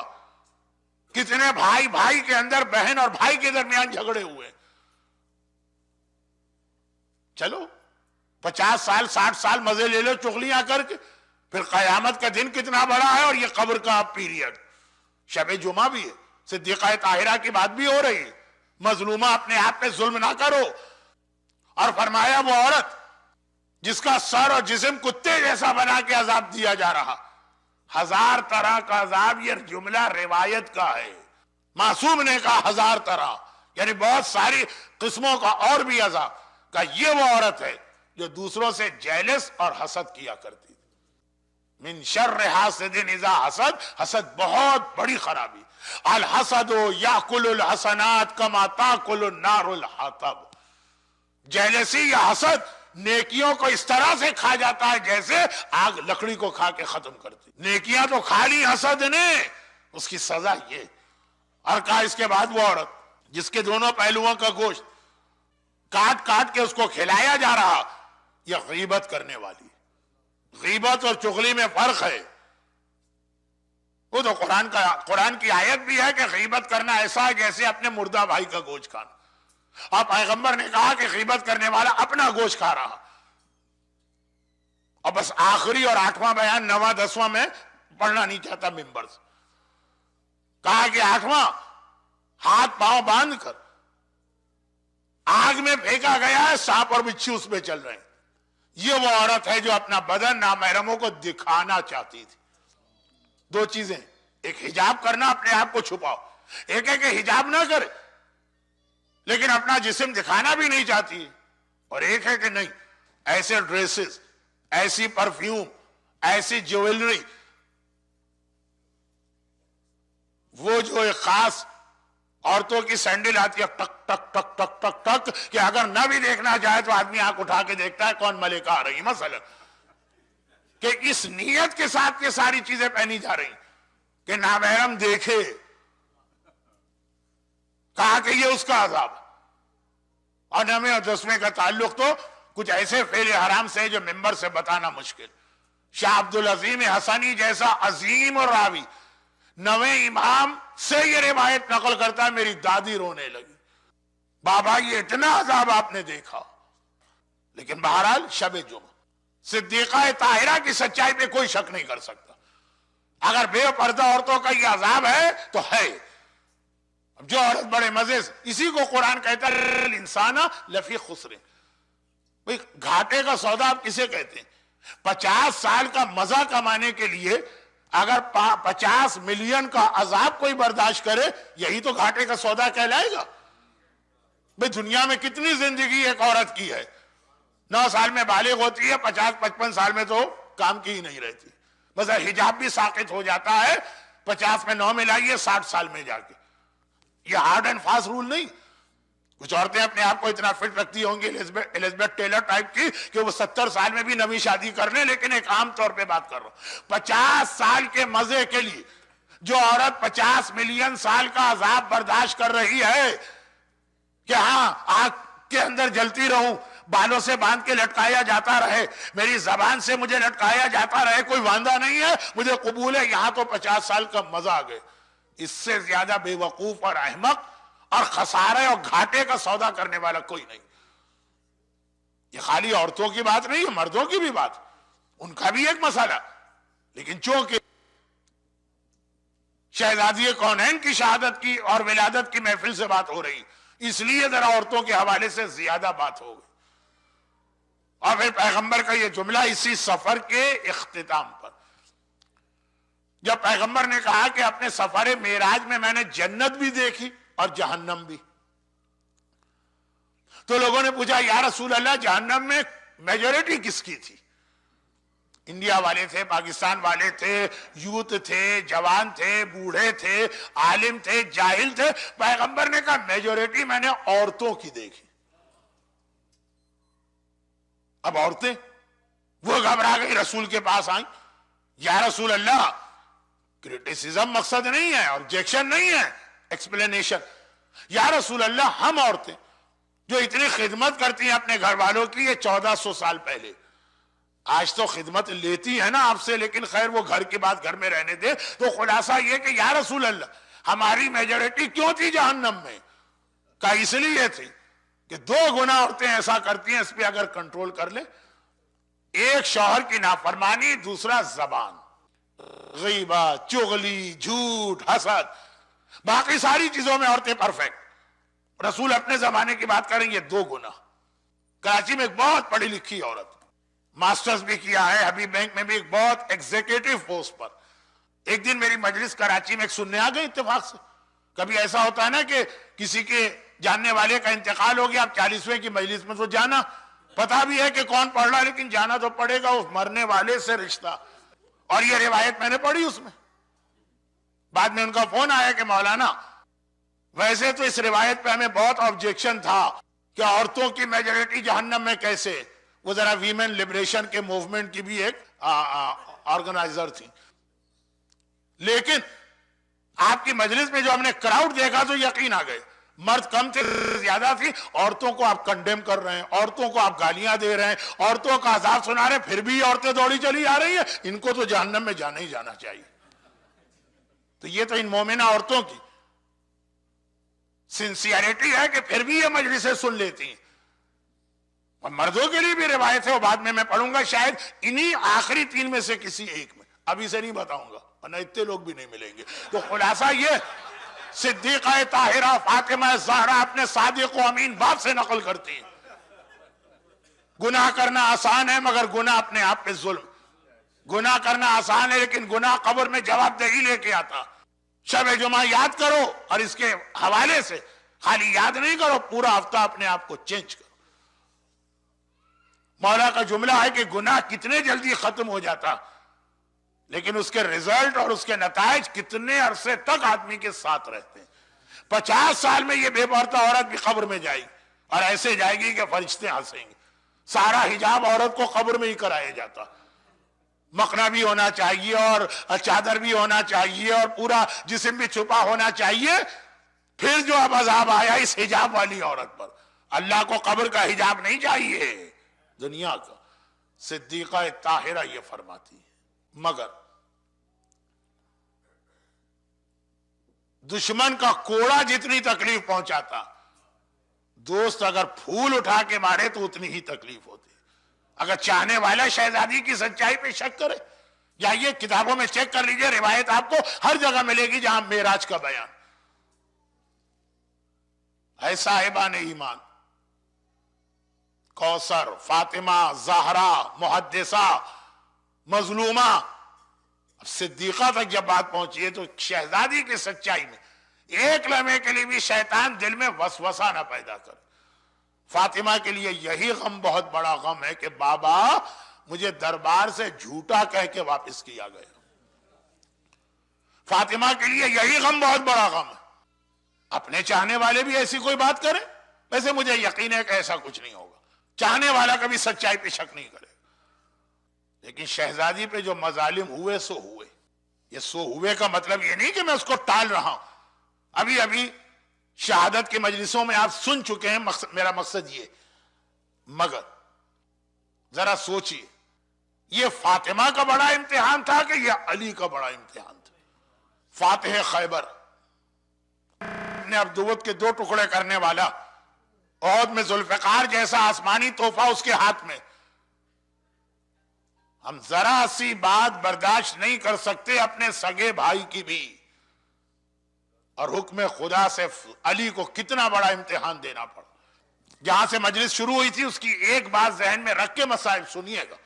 S1: کتنے بھائی بھائی کے اندر, بہن اور بھائی کے درمیان جھگڑے ہوئے. چلو 50 سال 60 سال مزے لے لو چغلیاں کر کے, پھر قیامت کا دن کتنا بڑا ہے. اور یہ قبر کا پیریڈ, شب جمعہ بھی ہے, صدیقہ طاہرہ کی بات بھی ہو رہی ہے. مظلومہ اپنے آپ پہ ظلم نہ کرو. اور فرمایا وہ عورت جس کا سر اور جسم کتے جیسا بنا کے عذاب دیا جا رہا. 1000 طرح کا عذاب, یہ جملہ روایت کا ہے. معصوم نے کہا 1000 طرح, یعنی بہت ساری قسموں کا اور بھی عذاب. کہ یہ وہ عورت ہے جو دوسروں سے جیلس اور حسد کیا کرتی. من شر حاسد اذا حسد, حسد بہت بڑی خرابی. الحسد یاکل الحسنات کما تاکل النار الحطب. جیلسی یا حسد نیکیوں کو اس طرح سے کھا جاتا ہے جیسے آگ لکڑی کو کھا کے ختم کرتی. نیکیاں تو کھا لی حسد نے, اس کی سزا یہ. اور کہا اس کے بعد وہ عورت جس کے دونوں پہلوؤں کا گوشت کاٹ کاٹ کے اس کو کھلایا جا رہا, یہ غیبت کرنے والی. غیبت اور چغلی میں فرق ہے. وہ تو قرآن کی آیت بھی ہے کہ غیبت کرنا ایسا ہے جیسے اپنے مردہ بھائی کا گوشت کھانا. اور پیغمبر نے کہا کہ غیبت کرنے والا اپنا گوشت کھا رہا. اور بس آخری اور 8واں بیان 9واں 10واں میں پڑھنا نہیں چاہتا ممبر سے. کہا کہ 8واں ہاتھ پاؤں باندھ کر آگ میں پھینکا گیا ہے، سانپ اور بچھی اس میں چل رہے ہیں. یہ وہ عورت ہے جو اپنا بدن نامحرموں کو دکھانا چاہتی تھی. دو چیزیں، ایک حجاب کرنا، اپنے آپ کو چھپاؤ. ایک ہے کہ حجاب نہ کرے لیکن اپنا جسم دکھانا بھی نہیں چاہتی. اور ایک ہے کہ نہیں، ایسے ڈریسز، ایسی پرفیوم، ایسی جیولری، وہ جو ایک خاص عورتوں کی سینڈل آتی ہے ٹک ٹک ٹک ٹک ٹک ٹک، کہ اگر نہ بھی دیکھنا چاہے تو آدمی آنکھ اٹھا کے دیکھتا ہے کون ملکہ آ رہی. مثلا کہ اس نیت کے ساتھ یہ ساری چیزیں پہنی جا رہی کہ نامحرم دیکھے. کہا کہ یہ اس کا عذاب. اور 9ویں اور 10ویں کا تعلق تو کچھ ایسے فعل حرام سے جو ممبر سے بتانا مشکل. شاہ عبدالعظیم حسنی جیسا عظیم اور راوی 9ویں امام سے یہ روایت نقل کرتا ہے، میری دادی رونے لگی، بابا یہ اتنا عذاب آپ نے دیکھا. لیکن بہرحال شب جمعہ صدیقہ طاہرہ کی سچائی پہ کوئی شک نہیں کر سکتا. اگر بے پردہ عورتوں کا یہ عذاب ہے تو ہے. جو عورت بڑے مزے سے، اسی کو قرآن کہتا ہے الانسان لفی خسر. بھئی گھاٹے کا سودا آپ کسے کہتے ہیں؟ 50 سال کا مزہ کمانے کے لیے اگر 50 ملین کا عذاب کوئی برداشت کرے، یہی تو گھاٹے کا سودا کہلائے گا. بھئی دنیا میں کتنی زندگی ایک عورت کی ہے، 9 سال میں بالغ ہوتی ہے، 50-55 سال میں تو کام کی ہی نہیں رہتی. بس حجاب بھی ساقط ہو جاتا ہے، 50 میں 9 ملائیے 60 سال میں جا کے. یہ ہارڈ اینڈ فاسٹ رول نہیں. کچھ عورتیں اپنے آپ کو اتنا فٹ رکھتی ہوں گی الزبتھ ٹیلر ٹائپ کی کہ وہ 70 سال میں بھی نویں شادی کر لیں. لیکن ایک عام طور پہ بات کر رہا ہوں، 50 سال کے مزے کے لیے جو عورت 50 ملین سال کا عذاب برداشت کر رہی ہے کہ ہاں آگ کے اندر جلتی رہوں، بالوں سے باندھ کے لٹکایا جاتا رہے، میری زبان سے مجھے لٹکایا جاتا رہے، کوئی واندہ نہیں ہے، مجھے قبول ہے، یہاں تو 50 سال کا مزہ آ گئے. اس سے زیادہ بے وقوف اور احمق اور خسارے اور گھاٹے کا سودا کرنے والا کوئی نہیں. یہ خالی عورتوں کی بات نہیں ہے، مردوں کی بھی بات، ان کا بھی ایک مسئلہ. لیکن چونکہ شہزادی کونین کی شہادت کی اور ولادت کی محفل سے بات ہو رہی، اس لیے ذرا عورتوں کے حوالے سے زیادہ بات ہو گئی. اور پھر پیغمبر کا یہ جملہ اسی سفر کے اختتام پر، جب پیغمبر نے کہا کہ اپنے سفر معراج میں نے جنت بھی دیکھی اور جہنم بھی. تو لوگوں نے پوچھا یا رسول اللہ جہنم میں میجورٹی کس کی تھی؟ انڈیا والے تھے، پاکستان والے تھے، یوتھ تھے، جوان تھے، بوڑھے تھے، عالم تھے، جاہل تھے. پیغمبر نے کہا میجورٹی میں نے عورتوں کی دیکھی. اب عورتیں وہ گھبرا گئی، رسول کے پاس آئیں، یا رسول اللہ کرٹیسزم مقصد نہیں ہے، آبجیکشن نہیں ہے، ایکسپلینیشن. یا رسول اللہ ہم عورتیں جو اتنی خدمت کرتی ہیں اپنے گھر والوں کی، یہ 1400 سال پہلے، آج تو خدمت لیتی ہے نا آپ سے، لیکن خیر وہ گھر کی بات گھر میں رہنے دے. تو خلاصہ یہ کہ یا رسول اللہ ہماری میجورٹی کیوں تھی جہنم میں؟ کا اس لیے تھی کہ 2 گنا عورتیں ایسا کرتی ہیں، اس پہ اگر کنٹرول کر لیں، ایک شوہر کی نافرمانی، دوسرا زبان، غیبت، چغلی، جھوٹ، حسد، باقی ساری چیزوں میں عورتیں پرفیکٹ. رسول اپنے زمانے کی بات کریں گے 2 گنا. کراچی میں ایک بہت پڑھی لکھی عورت، ماسٹرز بھی کیا ہے، حبیب بینک میں بھی ایک بہت ایگزیکٹو پوسٹ پر. ایک دن میری مجلس کراچی میں ایک سننے آ گئی اتفاق سے. کبھی ایسا ہوتا ہے نا کہ کسی کے جاننے والے کا انتقال ہو گیا، اب 40ویں کی مجلس میں تو جانا، پتا بھی ہے کہ کون پڑھ رہا ہے لیکن جانا تو پڑے گا، اس مرنے والے سے رشتہ. اور یہ روایت میں نے پڑھی اس میں. بعد میں ان کا فون آیا کہ مولانا ویسے تو اس روایت پہ ہمیں بہت آبجیکشن تھا کہ عورتوں کی میجورٹی جہنم میں کیسے. وہ ذرا ویمن لبریشن کے موومنٹ کی بھی ایک آرگنائزر تھی. لیکن آپ کی مجلس میں جو ہم نے کراؤڈ دیکھا تو یقین آ گئے، مرد کم تھے، زیادہ تھی. عورتوں کو آپ کنڈیم کر رہے ہیں، عورتوں کو آپ گالیاں دے رہے ہیں، عورتوں کا عذاب سنا رہے ہیں، پھر بھی عورتیں دوڑی چلی آ رہی ہیں. ان کو تو جہنم میں جانا ہی جانا چاہیے. تو یہ تو ان مومنہ عورتوں کی سنسیئرٹی ہے کہ پھر بھی یہ مجلسیں سن لیتی ہیں. اور مردوں کے لیے بھی روایت ہے، اور بعد میں پڑھوں گا شاید انہی آخری 3 میں سے کسی ایک میں، ابھی سے نہیں بتاؤں گا ورنہ اتنے لوگ بھی نہیں ملیں گے. تو خلاصہ یہ صدیقہ طاہرہ فاطمہ زہرا اپنے صادق و امین باپ سے نقل کرتی ہیں، گناہ کرنا آسان ہے مگر گناہ اپنے آپ پہ ظلم، گناہ کرنا آسان ہے لیکن گناہ قبر میں جواب دہی لے کے آتا۔ شب جمعہ یاد کرو اور اس کے حوالے سے خالی یاد نہیں کرو، پورا ہفتہ اپنے آپ کو چینج کرو۔ مولا کا جملہ ہے کہ گناہ کتنے جلدی ختم ہو جاتا لیکن اس کے رزلٹ اور اس کے نتائج کتنے عرصے تک آدمی کے ساتھ رہتے ہیں۔ 50 سال میں یہ بے پردہ عورت بھی قبر میں جائے گی اور ایسے جائے گی کہ فرشتے ہنسیں گے۔ سارا حجاب عورت کو قبر میں ہی کرایا جاتا، مقنا بھی ہونا چاہیے اور چادر بھی ہونا چاہیے اور پورا جسم بھی چھپا ہونا چاہیے۔ پھر جو اب عذاب آیا اس حجاب والی عورت پر، اللہ کو قبر کا حجاب نہیں چاہیے، دنیا کا۔ صدیقہ طاہرہ یہ فرماتی ہے مگر دشمن کا کوڑا جتنی تکلیف پہنچاتا، دوست اگر پھول اٹھا کے مارے تو اتنی ہی تکلیف ہوتی۔ اگر چاہنے والا شہزادی کی سچائی پہ شک کرے، جائیے کتابوں میں چیک کر لیجئے، روایت آپ کو ہر جگہ ملے گی جہاں معراج کا بیان۔ اے صاحبان ایمان، کوثر، فاطمہ، زہرا، محدثہ، مظلومہ، اب صدیقہ تک جب بات پہنچی ہے تو شہزادی کی سچائی میں ایک لمحے کے لیے بھی شیطان دل میں وسوسہ نہ پیدا کرے۔ فاطمہ کے لیے یہی غم بہت بڑا غم ہے کہ بابا مجھے دربار سے جھوٹا کہہ کے واپس کیا گیا۔ فاطمہ کے لیے یہی غم بہت بڑا غم ہے۔ اپنے چاہنے والے بھی ایسی کوئی بات کریں، ویسے مجھے یقین ہے کہ ایسا کچھ نہیں ہوگا، چاہنے والا کبھی سچائی پہ شک نہیں کرے، لیکن شہزادی پہ جو مظالم ہوئے سو ہوئے۔ یہ سو ہوئے کا مطلب یہ نہیں کہ میں اس کو ٹال رہا ہوں، ابھی شہادت کے مجلسوں میں آپ سن چکے ہیں، میرا مقصد یہ، مگر ذرا سوچئے یہ فاطمہ کا بڑا امتحان تھا کہ یہ علی کا بڑا امتحان تھا۔ فاتح خیبر، اپنے عبدوت کے 2 ٹکڑے کرنے والا، احد میں ذوالفقار جیسا آسمانی تحفہ اس کے ہاتھ میں۔ ہم ذرا سی بات برداشت نہیں کر سکتے اپنے سگے بھائی کی بھی، اور حکم خدا سے علی کو کتنا بڑا امتحان دینا پڑا۔ جہاں سے مجلس شروع ہوئی تھی اس کی ایک بات ذہن میں رکھ کے مسائل سنیے گا۔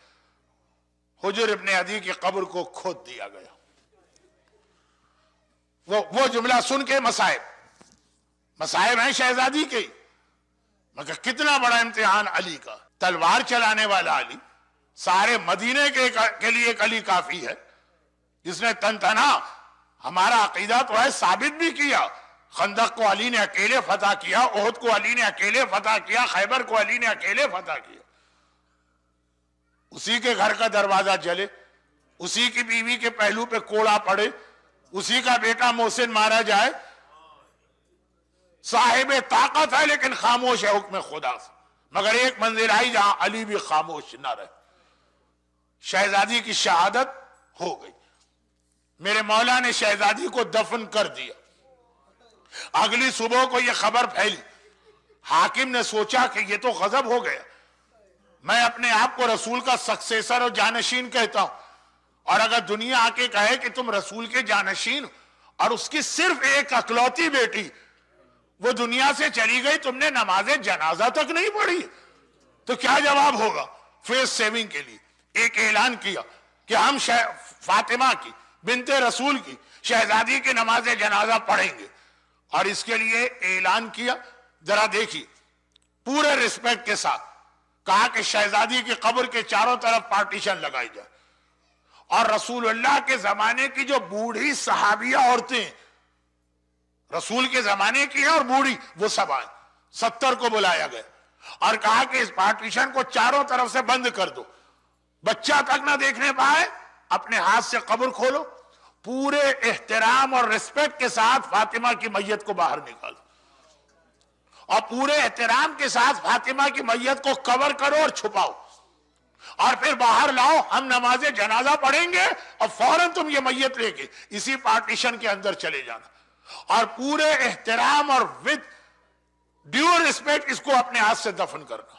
S1: حجر ابن عدی کی قبر کو کھود دیا گیا، وہ جملہ سن کے مسائب ہیں شہزادی کے، مگر کتنا بڑا امتحان علی کا۔ تلوار چلانے والا علی، سارے مدینے کے لیے ایک علی کافی ہے، جس نے تنتنا ہمارا عقیدہ تو ہے ثابت بھی کیا۔ خندق کو علی نے اکیلے فتح کیا، احد کو علی نے اکیلے فتح کیا، خیبر کو علی نے اکیلے فتح کیا۔ اسی کے گھر کا دروازہ جلے، اسی کی بیوی کے پہلو پہ کوڑا پڑے، اسی کا بیٹا محسن مارا جائے۔ صاحب طاقت ہے لیکن خاموش ہے حکم خدا سے، مگر ایک منزل آئی جہاں علی بھی خاموش نہ رہے۔ شہزادی کی شہادت ہو گئی، میرے مولا نے شہزادی کو دفن کر دیا۔ اگلی صبح کو یہ خبر پھیلی، حاکم نے سوچا کہ یہ تو غضب ہو گیا، میں اپنے آپ کو رسول کا سکسیسر اور جانشین کہتا ہوں، اور اگر دنیا آ کے کہے کہ تم رسول کے جانشین اور اس کی صرف ایک اکلوتی بیٹی وہ دنیا سے چلی گئی، تم نے نماز جنازہ تک نہیں پڑھی، تو کیا جواب ہوگا؟ فیس سیونگ کے لیے ایک اعلان کیا کہ ہم فاطمہ کی بنت رسول کی شہزادی کی نماز جنازہ پڑھیں گے، اور اس کے لیے اعلان کیا۔ ذرا دیکھیے، پورے ریسپیکٹ کے ساتھ کہا کہ شہزادی کی قبر کے چاروں طرف پارٹیشن لگائی جائے، اور رسول اللہ کے زمانے کی جو بوڑھی صحابیہ عورتیں رسول کے زمانے کی ہیں اور بوڑھی، وہ سب آئیں، 70 کو بلایا گیا اور کہا کہ اس پارٹیشن کو چاروں طرف سے بند کر دو، بچہ تک نہ دیکھنے پائے، اپنے ہاتھ سے قبر کھولو، پورے احترام اور ریسپیکٹ کے ساتھ فاطمہ کی میت کو باہر نکالو، اور پورے احترام کے ساتھ فاطمہ کی میت کو کور کرو اور چھپاؤ، اور پھر باہر لاؤ، ہم نماز جنازہ پڑھیں گے اور فوراً تم یہ میت لے کے اسی پارٹیشن کے اندر چلے جانا، اور پورے احترام اور ود ڈیو ریسپیکٹ اس کو اپنے ہاتھ سے دفن کرنا۔